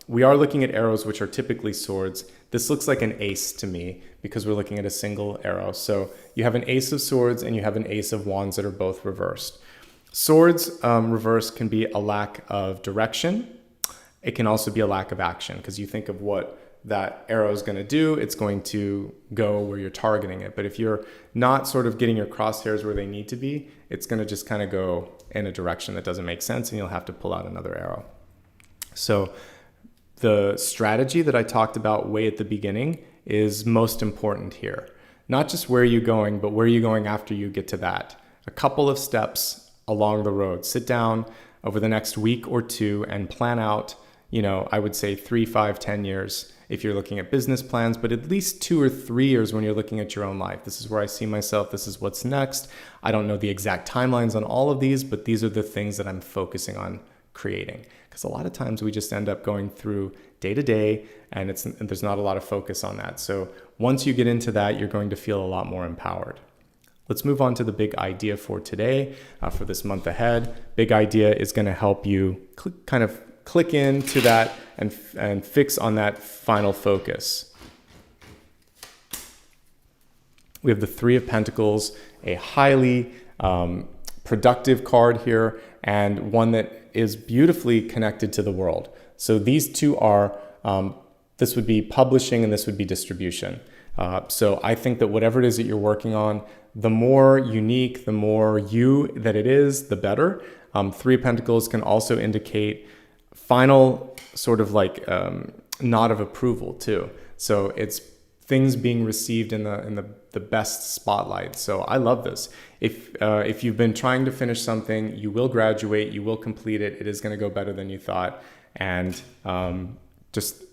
S1: We are looking at arrows, which are typically swords. This looks like an ace to me because we're looking at a single arrow. So you have an ace of swords and you have an ace of wands that are both reversed. Swords reverse can be a lack of direction. It can also be a lack of action, because you think of what that arrow is going to do, it's going to go where you're targeting it. But if you're not sort of getting your crosshairs where they need to be, it's going to just kind of go in a direction that doesn't make sense, and you'll have to pull out another arrow. So the strategy that I talked about way at the beginning is most important here. Not just where are you going, but where are you going after you get to that. A couple of steps along the road. Sit down over the next week or two and plan out, I would say 3, 5, 10 years if you're looking at business plans, but at least 2 or 3 years when you're looking at your own life. This is where I see myself. This is what's next. I don't know the exact timelines on all of these, but these are the things that I'm focusing on creating. Because a lot of times we just end up going through day to day, and there's not a lot of focus on that. So once you get into that, you're going to feel a lot more empowered. Let's move on to the big idea for today, for this month ahead. Big idea is going to help you click into that and fix on that final focus. We have the Three of Pentacles, a highly productive card here, and one that is beautifully connected to the world. So these two are, this would be publishing and this would be distribution. So I think that whatever it is that you're working on, the more unique, the more you that it is, the better. Three of Pentacles can also indicate final sort of like nod of approval too. So it's things being received in the best spotlight. So I love this. If you've been trying to finish something, you will graduate, you will complete it. It is going to go better than you thought, and just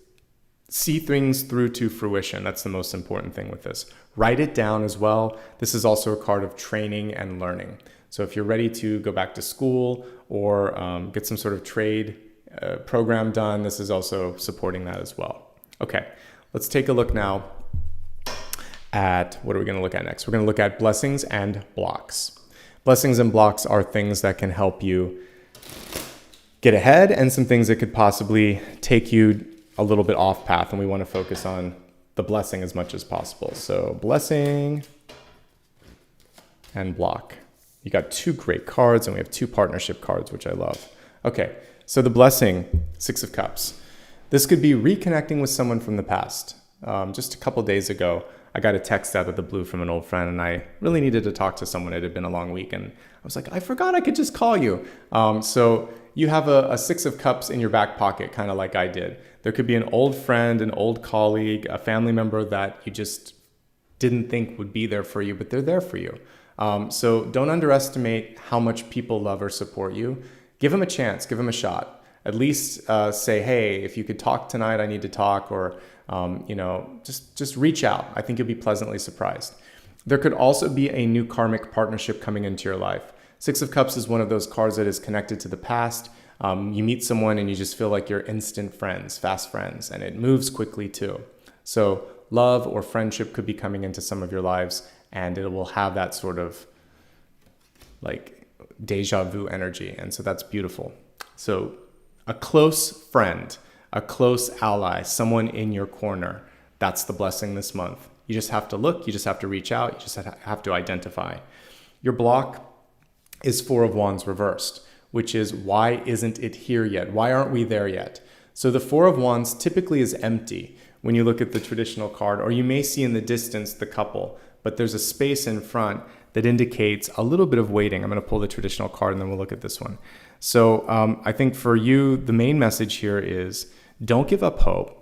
S1: see things through to fruition. That's the most important thing with this. Write it down as well. This is also a card of training and learning. So if you're ready to go back to school or get some sort of trade program done, this is also supporting that as well. Okay, let's take a look now at what are we going to look at next. We're going to look at blessings and blocks. Blessings and blocks are things that can help you get ahead, and some things that could possibly take you a little bit off path, and we want to focus on the blessing as much as possible. So blessing and block. You got two great cards, and we have two partnership cards, which I love. Okay, so the blessing, Six of Cups. This could be reconnecting with someone from the past. Just a couple days ago, I got a text out of the blue from an old friend, and I really needed to talk to someone. It had been a long week, and I was like, I forgot I could just call you. So you have a Six of Cups in your back pocket, kind of like I did. There could be an old friend, an old colleague, a family member that you just didn't think would be there for you, but they're there for you. So don't underestimate how much people love or support you. Give them a chance, give them a shot. At least say, hey, if you could talk tonight, I need to talk, or just reach out. I think you'll be pleasantly surprised. There could also be a new karmic partnership coming into your life. Six of Cups is one of those cards that is connected to the past. You meet someone and you just feel like you're instant friends, fast friends, and it moves quickly too. So love or friendship could be coming into some of your lives, and it will have that sort of like deja vu energy. And so that's beautiful. So a close friend, a close ally, someone in your corner, that's the blessing this month. You just have to look, you just have to reach out, you just have to identify. Your block is Four of Wands reversed, which is why isn't it here yet? Why aren't we there yet? So the Four of Wands typically is empty when you look at the traditional card, or you may see in the distance the couple, but there's a space in front that indicates a little bit of waiting. I'm going to pull the traditional card and then we'll look at this one. So I think for you, the main message here is don't give up hope.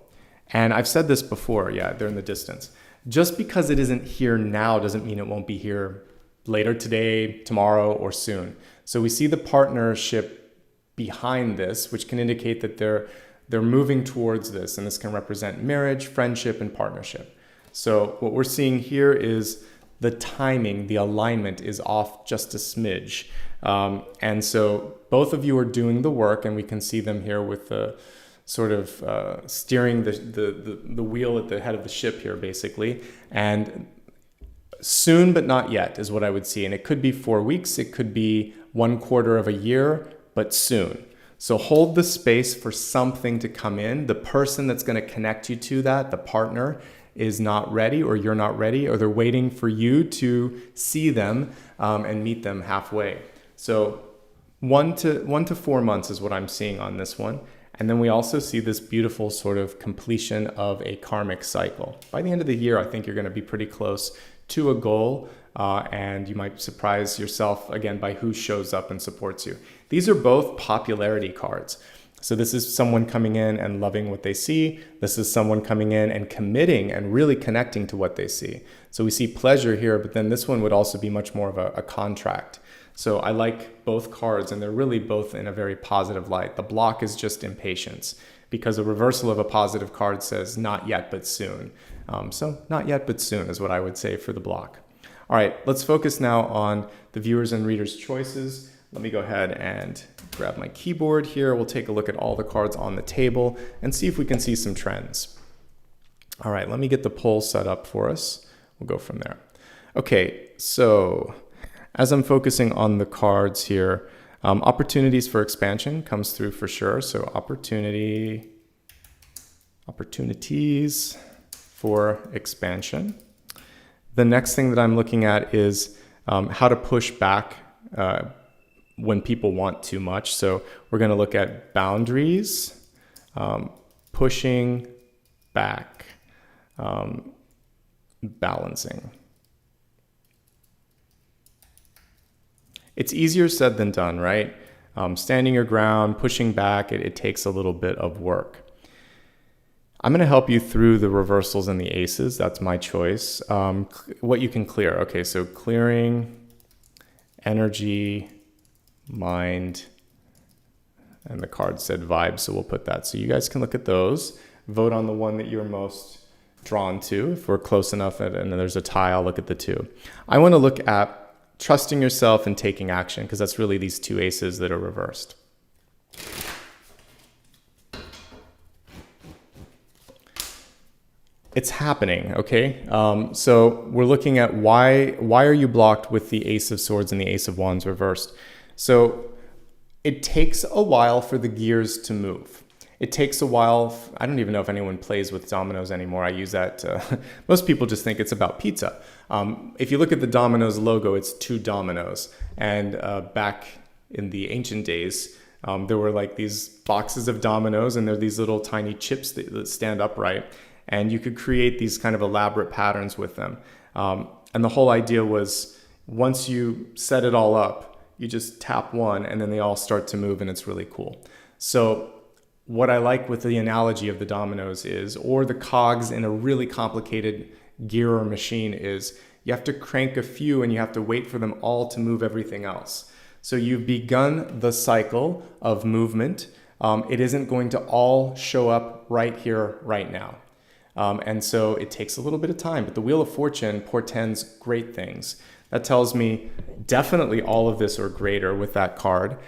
S1: And I've said this before, yeah, they're in the distance. Just because it isn't here now doesn't mean it won't be here later today, tomorrow, or soon. So we see the partnership behind this, which can indicate that they're moving towards this, and this can represent marriage, friendship, and partnership. So what we're seeing here is the timing, the alignment is off just a smidge. And so both of you are doing the work, and we can see them here with the sort of steering the wheel at the head of the ship here, basically. And soon, but not yet, is what I would see. And it could be 4 weeks, it could be 1/4 of a year, but soon. So hold the space for something to come in. The person that's going to connect you to that, the partner, is not ready, or you're not ready, or they're waiting for you to see them and meet them halfway. So 1 to 4 months is what I'm seeing on this one. And then we also see this beautiful sort of completion of a karmic cycle. By the end of the year, I think you're going to be pretty close to a goal, and you might surprise yourself again by who shows up and supports you. These are both popularity cards. So this is someone coming in and loving what they see. This is someone coming in and committing and really connecting to what they see. So we see pleasure here, but then this one would also be much more of a contract. So I like both cards, and they're really both in a very positive light. The block is just impatience, because a reversal of a positive card says not yet, but soon. So not yet, but soon is what I would say for the block. All right, let's focus now on the viewers and readers' choices. Let me go ahead and grab my keyboard here. We'll take a look at all the cards on the table and see if we can see some trends. All right, let me get the poll set up for us. We'll go from there. Okay, so as I'm focusing on the cards here, opportunities for expansion comes through for sure. So opportunities for expansion. The next thing that I'm looking at is how to push back when people want too much. So we're going to look at boundaries, pushing back, balancing. It's easier said than done, right? Standing your ground, pushing back, it takes a little bit of work. I'm going to help you through the reversals and the aces. That's my choice. What you can clear. Okay, so clearing, energy, mind, and the card said vibe, so we'll put that. So you guys can look at those. Vote on the one that you're most drawn to. If we're close enough and there's a tie, I'll look at the two. I want to look at trusting yourself and taking action, because that's really these two aces that are reversed. It's happening, okay? So we're looking at why are you blocked with the Ace of Swords and the Ace of Wands reversed? So it takes a while for the gears to move. It takes a while. I don't even know if anyone plays with dominoes anymore. I use that. Most people just think it's about pizza. If you look at the Domino's logo, it's 2 dominoes. And back in the ancient days, there were like these boxes of dominoes, and they're these little tiny chips that stand upright. And you could create these kind of elaborate patterns with them. And the whole idea was, once you set it all up, you just tap one and then they all start to move, and it's really cool. So what I like with the analogy of the dominoes is, or the cogs in a really complicated gear or machine, is you have to crank a few and you have to wait for them all to move everything else. So you've begun the cycle of movement. It isn't going to all show up right here, right now. And so it takes a little bit of time, but the Wheel of Fortune portends great things. That tells me definitely all of this or greater with that card.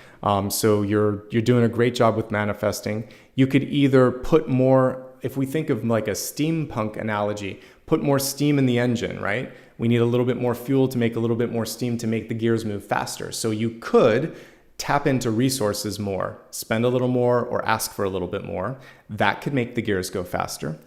S1: So you're doing a great job with manifesting. You could either put more, if we think of like a steampunk analogy, put more steam in the engine, right? We need a little bit more fuel to make a little bit more steam to make the gears move faster. So you could tap into resources more, spend a little more, or ask for a little bit more. That could make the gears go faster.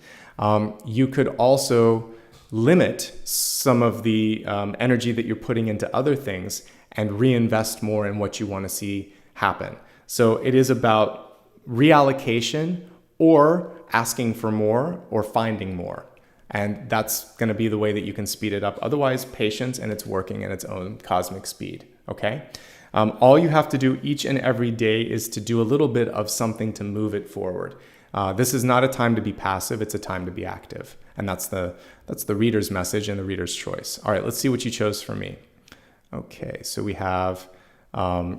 S1: You could also limit some of the energy that you're putting into other things and reinvest more in what you want to see happen. So it is about reallocation or asking for more or finding more. And that's going to be the way that you can speed it up. Otherwise, patience, and it's working at its own cosmic speed. Okay? All you have to do each and every day is to do a little bit of something to move it forward. This is not a time to be passive, it's a time to be active. And that's the reader's message and the reader's choice. All right, let's see what you chose for me. Okay, so we have a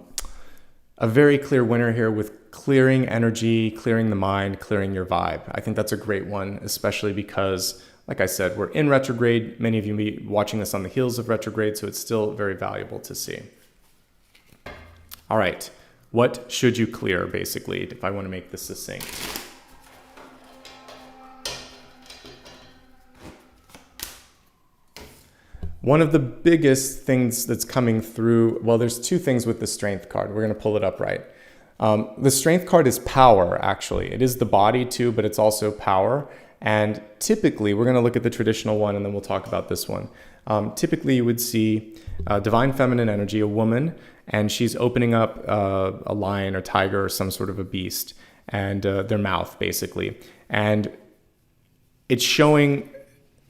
S1: very clear winner here with clearing energy, clearing the mind, clearing your vibe. I think that's a great one, especially because, like I said, we're in retrograde. Many of you may be watching this on the heels of retrograde, so it's still very valuable to see. All right, what should you clear, basically, if I want to make this succinct? One of the biggest things that's coming through, well, there's two things with the Strength card. We're going to pull it up right. The Strength card is power, actually. It is the body too, but it's also power. And typically, we're going to look at the traditional one and then we'll talk about this one. Typically, you would see divine feminine energy, a woman, and she's opening up a lion or tiger or some sort of a beast, and their mouth, basically. And it's showing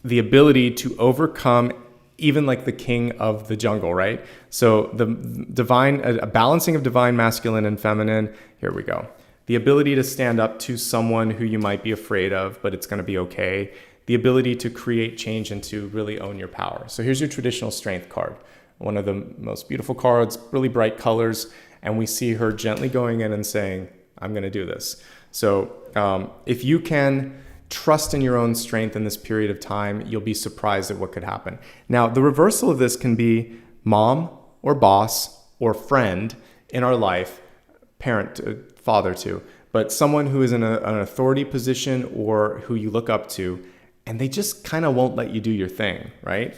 S1: the ability to overcome even like the king of the jungle, right? So the divine, a balancing of divine masculine and feminine. Here we go. The ability to stand up to someone who you might be afraid of, but it's going to be okay. The ability to create change and to really own your power. So here's your traditional Strength card. One of the most beautiful cards, really bright colors. And we see her gently going in and saying, I'm going to do this. So if you can trust in your own strength in this period of time, you'll be surprised at what could happen. Now, the reversal of this can be mom or boss or friend in our life, parent, father too, but someone who is in an authority position or who you look up to, and they just kind of won't let you do your thing, right?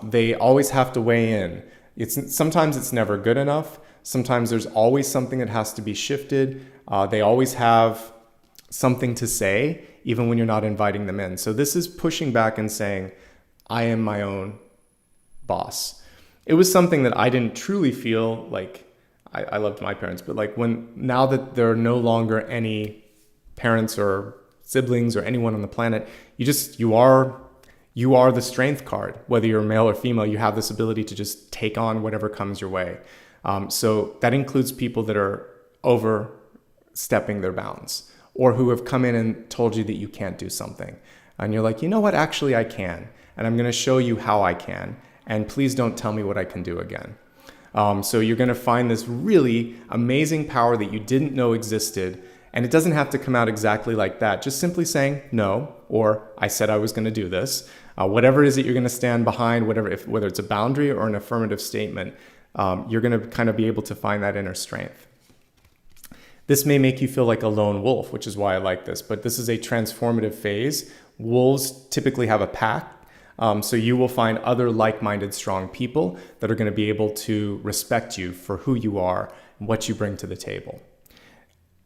S1: They always have to weigh in. Sometimes it's never good enough. Sometimes there's always something that has to be shifted. They always have something to say, even when you're not inviting them in. So this is pushing back and saying, I am my own boss. It was something that I didn't truly feel like. I loved my parents, but like now that there are no longer any parents or siblings or anyone on the planet, you are the Strength card. Whether you're male or female, you have this ability to just take on whatever comes your way. So that includes people that are overstepping their bounds, or who have come in and told you that you can't do something. And you're like, you know what, actually I can. And I'm gonna show you how I can. And please don't tell me what I can do again. So you're gonna find this really amazing power that you didn't know existed. And it doesn't have to come out exactly like that. Just simply saying no, or I said I was gonna do this. Whatever it is that you're gonna stand behind, whether it's a boundary or an affirmative statement, you're gonna kind of be able to find that inner strength. This may make you feel like a lone wolf, which is why I like this, but this is a transformative phase. Wolves typically have a pack, so you will find other like-minded, strong people that are going to be able to respect you for who you are and what you bring to the table.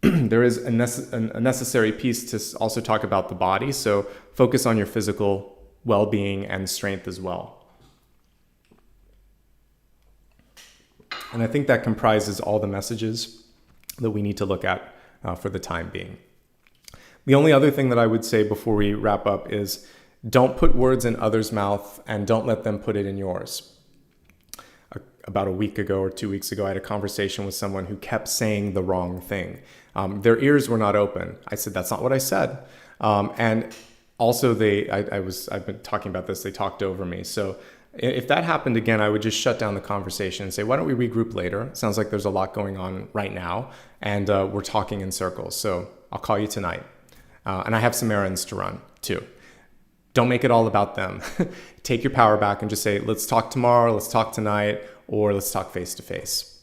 S1: There is a necessary piece to also talk about the body, so focus on your physical well-being and strength as well. And I think that comprises all the messages that we need to look at for the time being. The only other thing that I would say before we wrap up is don't put words in others' mouth and don't let them put it in yours. About a week ago or 2 weeks ago, I had a conversation with someone who kept saying the wrong thing. Their ears were not open. I said, that's not what I said. And also I've been talking about this, they talked over me. So if that happened again, I would just shut down the conversation and say, why don't we regroup later? It sounds like there's a lot going on right now, and we're talking in circles. So I'll call you tonight. And I have some errands to run too. Don't make it all about them. Take your power back and just say, let's talk tomorrow, let's talk tonight, or let's talk face to face.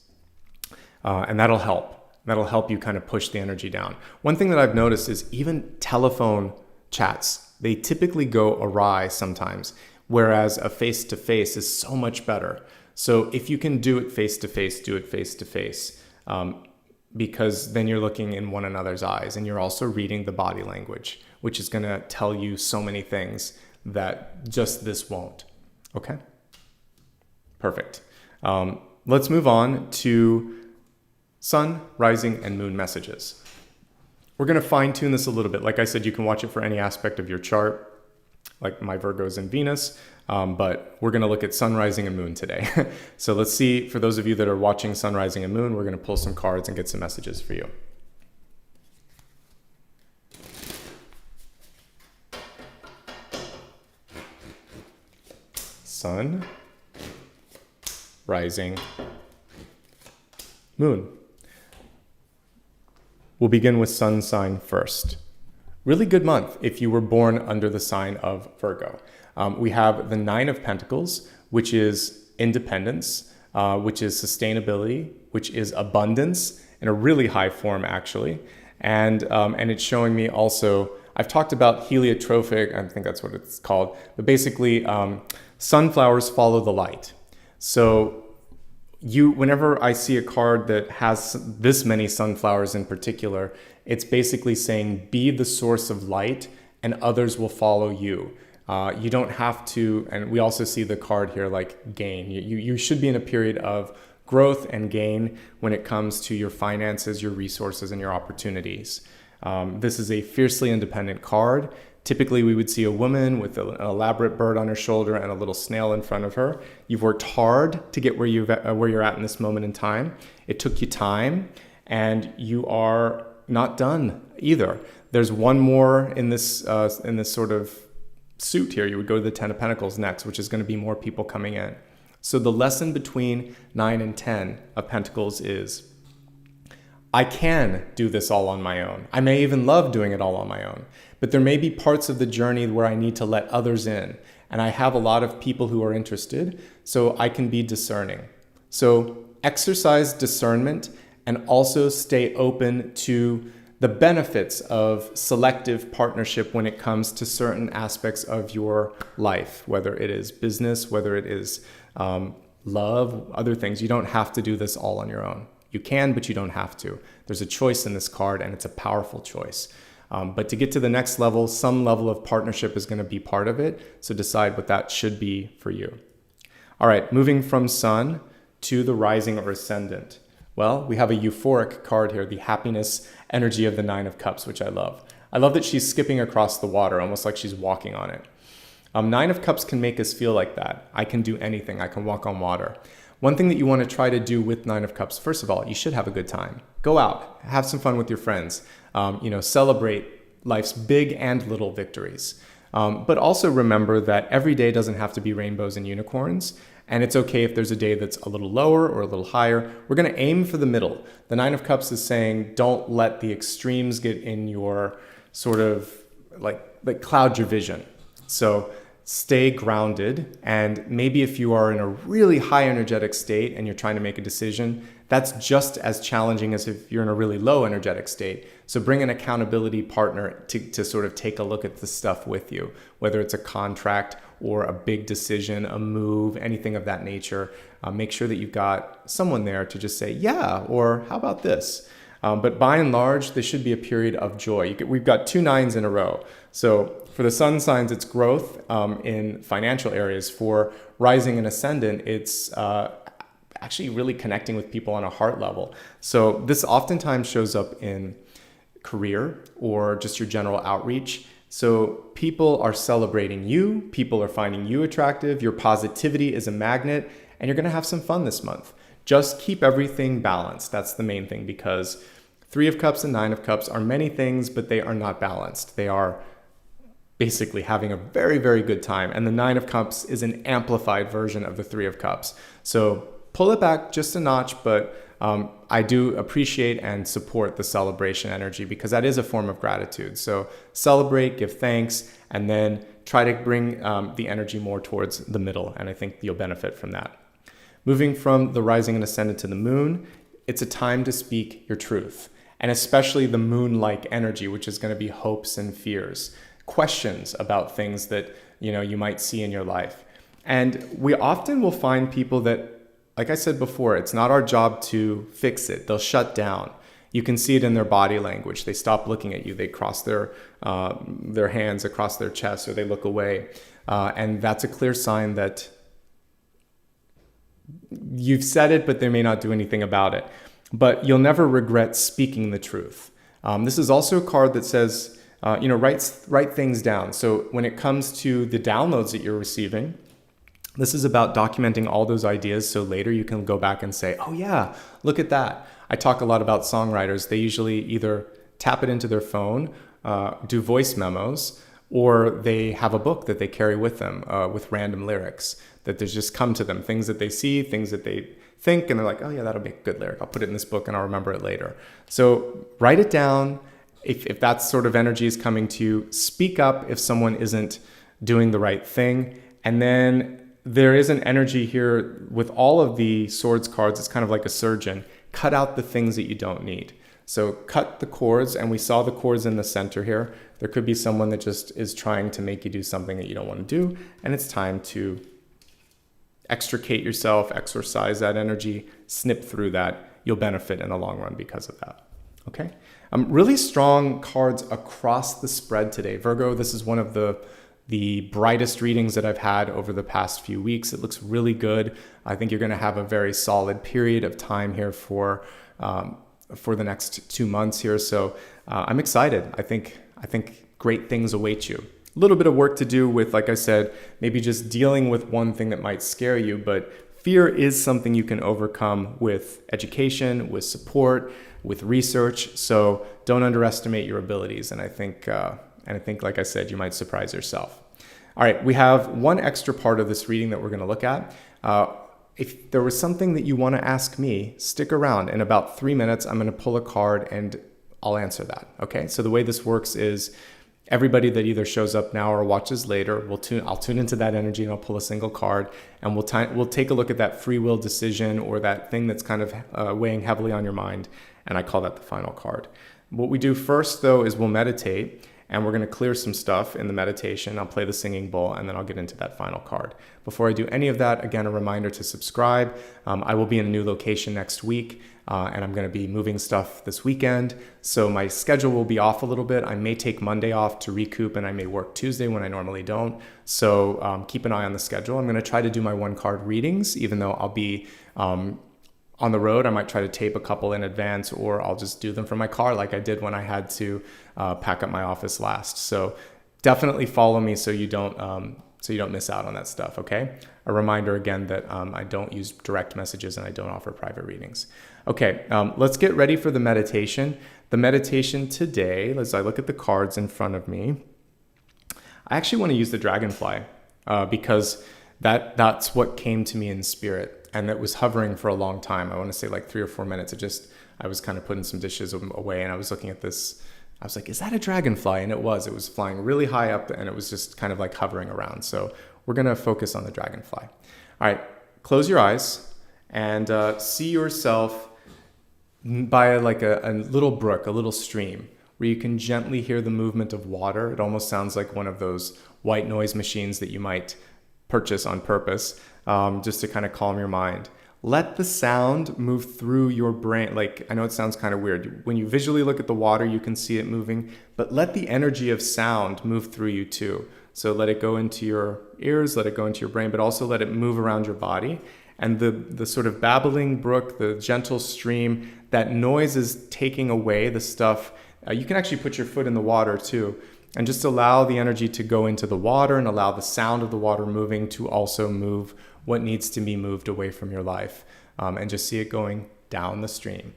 S1: And that'll help. That'll help you kind of push the energy down. One thing that I've noticed is even telephone chats, they typically go awry sometimes, whereas a face-to-face is so much better. So if you can do it face-to-face, do it face-to-face, because then you're looking in one another's eyes and you're also reading the body language, which is gonna tell you so many things that just this won't. Okay? Perfect. Let's move on to Sun, rising, and moon messages. We're going to fine tune this a little bit. Like I said, you can watch it for any aspect of your chart, like my Virgo's and Venus, but we're going to look at sun, rising, and moon today. So let's see, for those of you that are watching sun, rising, and moon, we're going to pull some cards and get some messages for you. Sun, rising, moon. We'll begin with sun sign first. Really good month if you were born under the sign of Virgo. We have the Nine of Pentacles, which is independence, which is sustainability, which is abundance in a really high form actually. And it's showing me also, I've talked about heliotropic, I think that's what it's called, but basically sunflowers follow the light. So whenever I see a card that has this many sunflowers in particular, it's basically saying be the source of light and others will follow you. You don't have to, and we also see the card here like gain. You should be in a period of growth and gain when it comes to your finances, your resources, and your opportunities. This is a fiercely independent card. Typically, we would see a woman with an elaborate bird on her shoulder and a little snail in front of her. You've worked hard to get where you're at in this moment in time. It took you time, and you are not done either. There's one more in this sort of suit here. You would go to the Ten of Pentacles next, which is going to be more people coming in. So the lesson between 9 and 10 of Pentacles is, I can do this all on my own. I may even love doing it all on my own, but there may be parts of the journey where I need to let others in. And I have a lot of people who are interested, so I can be discerning. So exercise discernment and also stay open to the benefits of selective partnership when it comes to certain aspects of your life, whether it is business, whether it is love, other things. You don't have to do this all on your own. You can, but you don't have to. There's a choice in this card, and it's a powerful choice. But to get to the next level, some level of partnership is going to be part of it. So decide what that should be for you. All right, moving from sun to the rising or ascendant. Well, we have a euphoric card here, the happiness energy of the Nine of Cups, which I love. I love that she's skipping across the water, almost like she's walking on it. Nine of Cups can make us feel like that. I can do anything. I can walk on water. One thing that you want to try to do with Nine of Cups, first of all, you should have a good time. Go out, have some fun with your friends. Celebrate life's big and little victories. But also remember that every day doesn't have to be rainbows and unicorns. And it's okay if there's a day that's a little lower or a little higher. We're going to aim for the middle. The Nine of Cups is saying, don't let the extremes get in your sort of like cloud your vision. So stay grounded. And maybe if you are in a really high energetic state and you're trying to make a decision, that's just as challenging as if you're in a really low energetic state. So bring an accountability partner to sort of take a look at the stuff with you, whether it's a contract or a big decision, a move, anything of that nature. Make sure that you've got someone there to just say, yeah, or how about this? But by and large, this should be a period of joy. We've got 2 nines in a row. So for the sun signs, it's growth in financial areas. For rising and ascendant, it's actually really connecting with people on a heart level. So this oftentimes shows up in career or just your general outreach. So people are celebrating you, people are finding you attractive, your positivity is a magnet, and you're gonna have some fun this month. Just keep everything balanced. That's the main thing, because 3 of Cups and 9 of Cups are many things, but they are not balanced. They are basically having a very, very good time. And the 9 of Cups is an amplified version of the 3 of Cups. So pull it back just a notch, but I do appreciate and support the celebration energy because that is a form of gratitude. So celebrate, give thanks, and then try to bring the energy more towards the middle. And I think you'll benefit from that. Moving from the rising and ascendant to the moon, it's a time to speak your truth. And especially the moon-like energy, which is going to be hopes and fears, questions about things that you might see in your life. And we often will find people that, like I said before, it's not our job to fix it. They'll shut down. You can see it in their body language. They stop looking at you. They cross their hands across their chest, or they look away. And that's a clear sign that you've said it, but they may not do anything about it. but you'll never regret speaking the truth. This is also a card that says, write things down. So when it comes to the downloads that you're receiving, this is about documenting all those ideas so later you can go back and say, oh yeah, look at that. I talk a lot about songwriters. They usually either tap it into their phone, do voice memos, or they have a book that they carry with them with random lyrics that there's just come to them, things that they see, things that they think, and they're like, oh yeah, that'll be a good lyric. I'll put it in this book and I'll remember it later. So write it down. If that sort of energy is coming to you, speak up if someone isn't doing the right thing. And then there is an energy here with all of the swords cards. It's kind of like a surgeon. Cut out the things that you don't need. So cut the cords, and we saw the cords in the center here. There could be someone that just is trying to make you do something that you don't want to do, and it's time to extricate yourself, exorcise that energy, snip through that. You'll benefit in the long run because of that. Okay? Really strong cards across the spread today. Virgo, this is one of the brightest readings that I've had over the past few weeks. It looks really good. I think you're going to have a very solid period of time here for the next 2 months here. So I'm excited. I think great things await you. A little bit of work to do with, like I said, maybe just dealing with one thing that might scare you, but fear is something you can overcome with education, with support, with research. So don't underestimate your abilities. And I think, like I said, you might surprise yourself. All right, we have one extra part of this reading that we're going to look at. If there was something that you want to ask me, stick around. In about 3 minutes, I'm going to pull a card and I'll answer that. Okay, so the way this works is everybody that either shows up now or watches later, I'll tune into that energy and I'll pull a single card, and we'll take a look at that free will decision or that thing that's kind of weighing heavily on your mind, and I call that the final card. What we do first, though, is we'll meditate. And we're going to clear some stuff in the meditation. I'll play the singing bowl, and then I'll get into that final card. Before I do any of that, again, a reminder to subscribe. I will be in a new location next week, and I'm going to be moving stuff this weekend. So my schedule will be off a little bit. I may take Monday off to recoup, and I may work Tuesday when I normally don't. So keep an eye on the schedule. I'm going to try to do my one-card readings, even though I'll be on the road. I might try to tape a couple in advance, or I'll just do them from my car like I did when I had to pack up my office last. So definitely follow me so you don't miss out on that stuff, okay? A reminder again that I don't use direct messages and I don't offer private readings. Okay, let's get ready for the meditation. The meditation today, as I look at the cards in front of me, I actually want to use the dragonfly because that's what came to me in spirit. And that was hovering for a long time. I want to say like 3 or 4 minutes. I was kind of putting some dishes away, and I was looking at this. I was like, is that a dragonfly? And it was flying really high up, and it was just kind of like hovering around. So we're going to focus on the dragonfly. All right, close your eyes and see yourself by like a little brook, a little stream, where you can gently hear the movement of water. It almost sounds like one of those white noise machines that you might purchase on purpose, just to kind of calm your mind. Let the sound move through your brain. Like, I know it sounds kind of weird. When you visually look at the water, you can see it moving, but let the energy of sound move through you too. So let it go into your ears, let it go into your brain, but also let it move around your body. And the sort of babbling brook, the gentle stream, that noise is taking away the stuff. You can actually put your foot in the water too, and just allow the energy to go into the water and allow the sound of the water moving to also move what needs to be moved away from your life, and just see it going down the stream.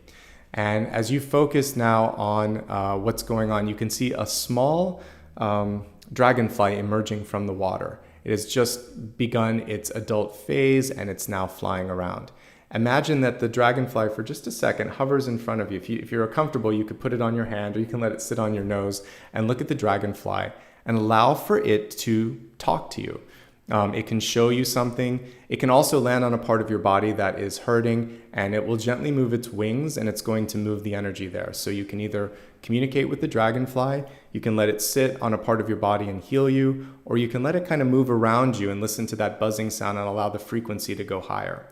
S1: And as you focus now on what's going on, you can see a small dragonfly emerging from the water. It has just begun its adult phase and it's now flying around. Imagine that the dragonfly for just a second hovers in front of you. If you're comfortable, you could put it on your hand or you can let it sit on your nose and look at the dragonfly and allow for it to talk to you. It can show you something. It can also land on a part of your body that is hurting, and it will gently move its wings and it's going to move the energy there. So you can either communicate with the dragonfly, you can let it sit on a part of your body and heal you, or you can let it kind of move around you and listen to that buzzing sound and allow the frequency to go higher.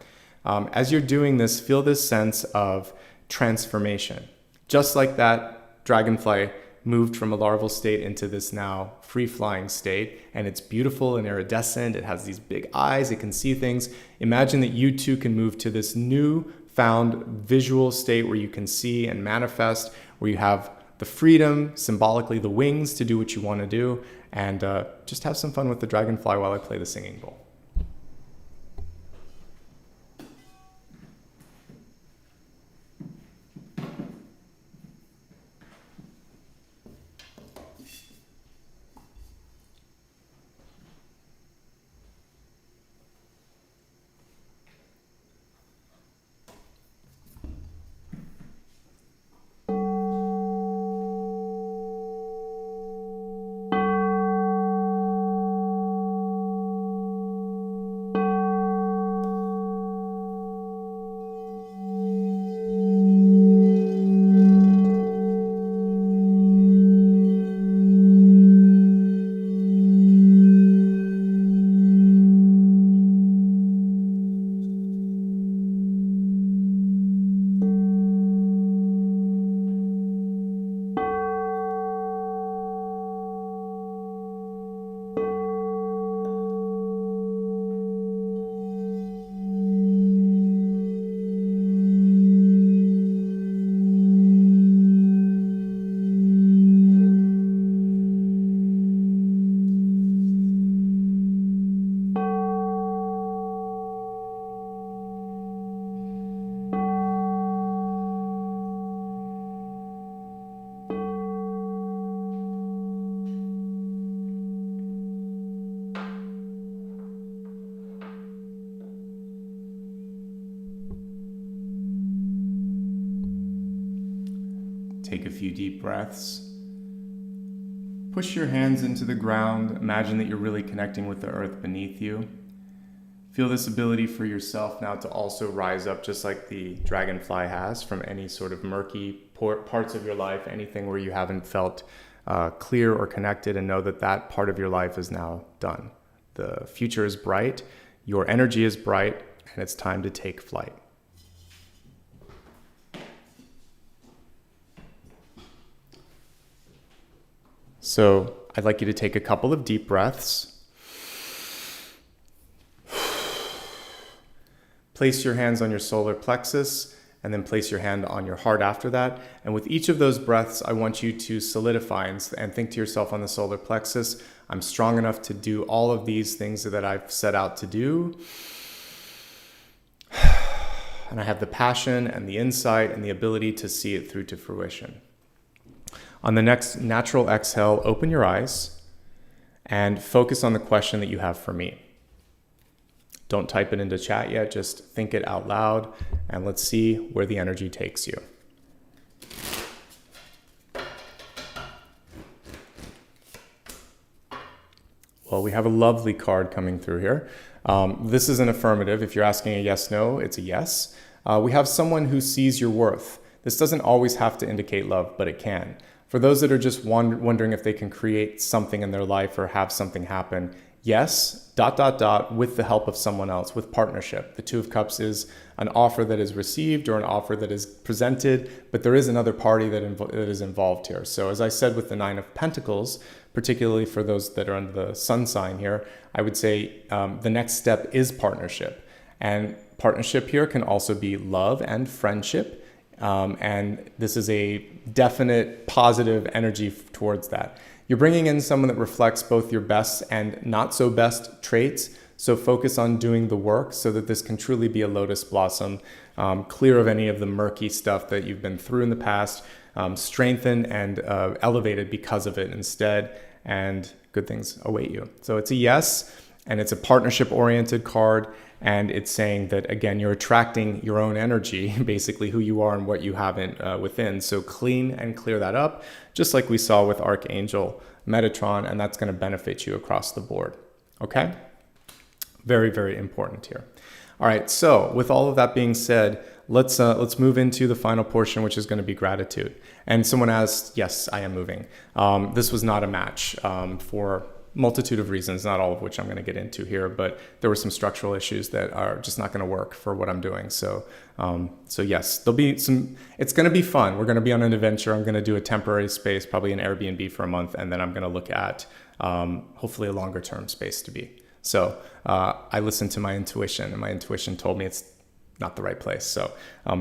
S1: As you're doing this, feel this sense of transformation. Just like that dragonfly moved from a larval state into this now free-flying state, and it's beautiful and iridescent. It has these big eyes. It can see things. Imagine that you too can move to this new profound visual state where you can see and manifest, where you have the freedom, symbolically the wings to do what you want to do, and just have some fun with the dragonfly while I play the singing bowl. Take a few deep breaths. Push your hands into the ground. Imagine that you're really connecting with the earth beneath you. Feel this ability for yourself now to also rise up just like the dragonfly has from any sort of murky parts of your life, anything where you haven't felt clear or connected, and know that that part of your life is now done. The future is bright, your energy is bright, and it's time to take flight. So I'd like you to take a couple of deep breaths. Place your hands on your solar plexus and then place your hand on your heart after that. And with each of those breaths, I want you to solidify and think to yourself on the solar plexus, I'm strong enough to do all of these things that I've set out to do. And I have the passion and the insight and the ability to see it through to fruition. On the next natural exhale, open your eyes and focus on the question that you have for me. Don't type it into chat yet, just think it out loud, and let's see where the energy takes you. Well, we have a lovely card coming through here. This is an affirmative. If you're asking a yes, no, it's a yes. We have someone who sees your worth. This doesn't always have to indicate love, but it can. For those that are just wondering if they can create something in their life or have something happen, yes, ... with the help of someone else, with partnership. The Two of Cups is an offer that is received or an offer that is presented, but there is another party that is involved here. So as I said with the Nine of Pentacles, particularly for those that are under the sun sign here, I would say the next step is partnership. And partnership here can also be love and friendship. And this is a definite positive energy towards that. You're bringing in someone that reflects both your best and not so best traits. So focus on doing the work so that this can truly be a lotus blossom, clear of any of the murky stuff that you've been through in the past, strengthened and elevated because of it instead, and good things await you. So it's a yes, and it's a partnership-oriented card. And it's saying that, again, you're attracting your own energy, basically who you are and what you haven't within. So clean and clear that up, just like we saw with Archangel Metatron, and that's going to benefit you across the board. Okay? Very, very important here. All right, so with all of that being said, let's move into the final portion, which is going to be gratitude. And someone asked, yes, I am moving. This was not a match for multitude of reasons, not all of which I'm going to get into here, but there were some structural issues that are just not going to work for what I'm doing. So yes, there'll be some, it's going to be fun. We're going to be on an adventure. I'm going to do a temporary space, probably an Airbnb for a month. And then I'm going to look at hopefully a longer term space to be. So I listened to my intuition, and my intuition told me it's not the right place. So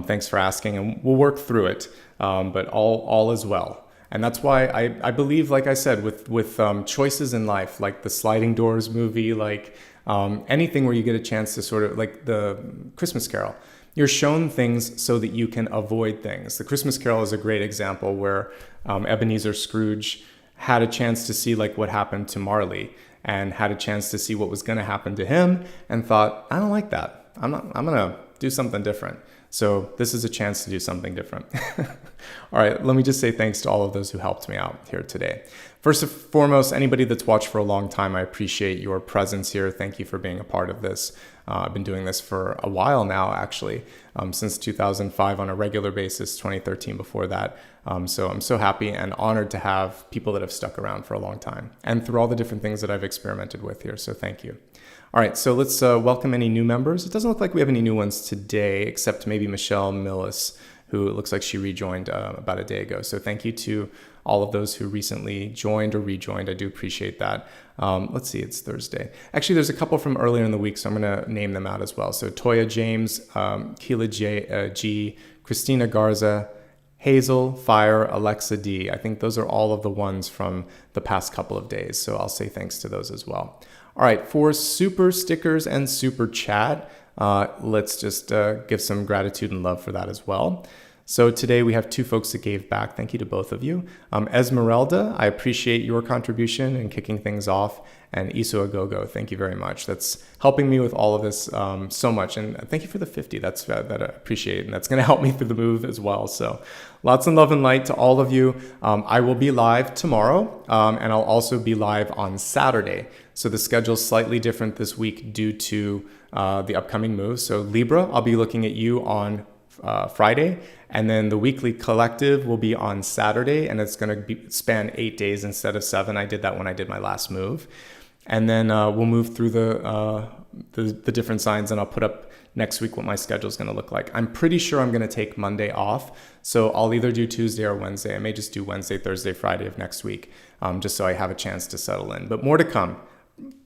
S1: thanks for asking, and we'll work through it. But all is well. And that's why I believe, like I said, with choices in life, like the Sliding Doors movie, like anything where you get a chance to sort of, like the Christmas Carol, you're shown things so that you can avoid things. The Christmas Carol is a great example where Ebenezer Scrooge had a chance to see like what happened to Marley, and had a chance to see what was going to happen to him, and thought, I don't like that. I'm going to do something different. So this is a chance to do something different. All right, let me just say thanks to all of those who helped me out here today. First and foremost, anybody that's watched for a long time, I appreciate your presence here. Thank you for being a part of this. I've been doing this for a while now, actually, since 2005 on a regular basis, 2013 before that. So I'm so happy and honored to have people that have stuck around for a long time, and through all the different things that I've experimented with here. So thank you. All right, so let's welcome any new members. It doesn't look like we have any new ones today, except maybe Michelle Millis, who it looks like she rejoined about a day ago. So thank you to all of those who recently joined or rejoined. I do appreciate that. Let's see, it's Thursday. Actually, there's a couple from earlier in the week, so I'm going to name them out as well. So Toya James, Keela G, Christina Garza, Hazel, Fire, Alexa D. I think those are all of the ones from the past couple of days. So I'll say thanks to those as well. All right, for super stickers and super chat, let's just give some gratitude and love for that as well. So today we have two folks that gave back. Thank you to both of you. Esmeralda, I appreciate your contribution in kicking things off. And Iso Agogo, thank you very much. That's helping me with all of this so much. And thank you for the 50. That I appreciate. And that's going to help me through the move as well. So lots of love and light to all of you. I will be live tomorrow, and I'll also be live on Saturday. So the schedule's slightly different this week due to the upcoming move. So Libra, I'll be looking at you on Friday, and then the weekly collective will be on Saturday, and it's going to span 8 days instead of 7. I did that when I did my last move. And then we'll move through the different signs, and I'll put up next week what my schedule is going to look like. I'm pretty sure I'm going to take Monday off, so I'll either do Tuesday or Wednesday. I may just do Wednesday, Thursday, Friday of next week, just so I have a chance to settle in. But more to come.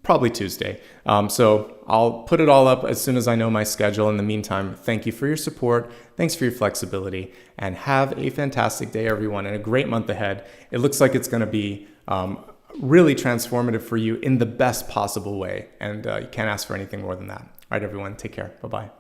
S1: Probably Tuesday. So I'll put it all up as soon as I know my schedule. In the meantime, thank you for your support. Thanks for your flexibility, and have a fantastic day, everyone, and a great month ahead. It looks like it's going to be really transformative for you in the best possible way. And you can't ask for anything more than that. All right, everyone, take care. Bye-bye.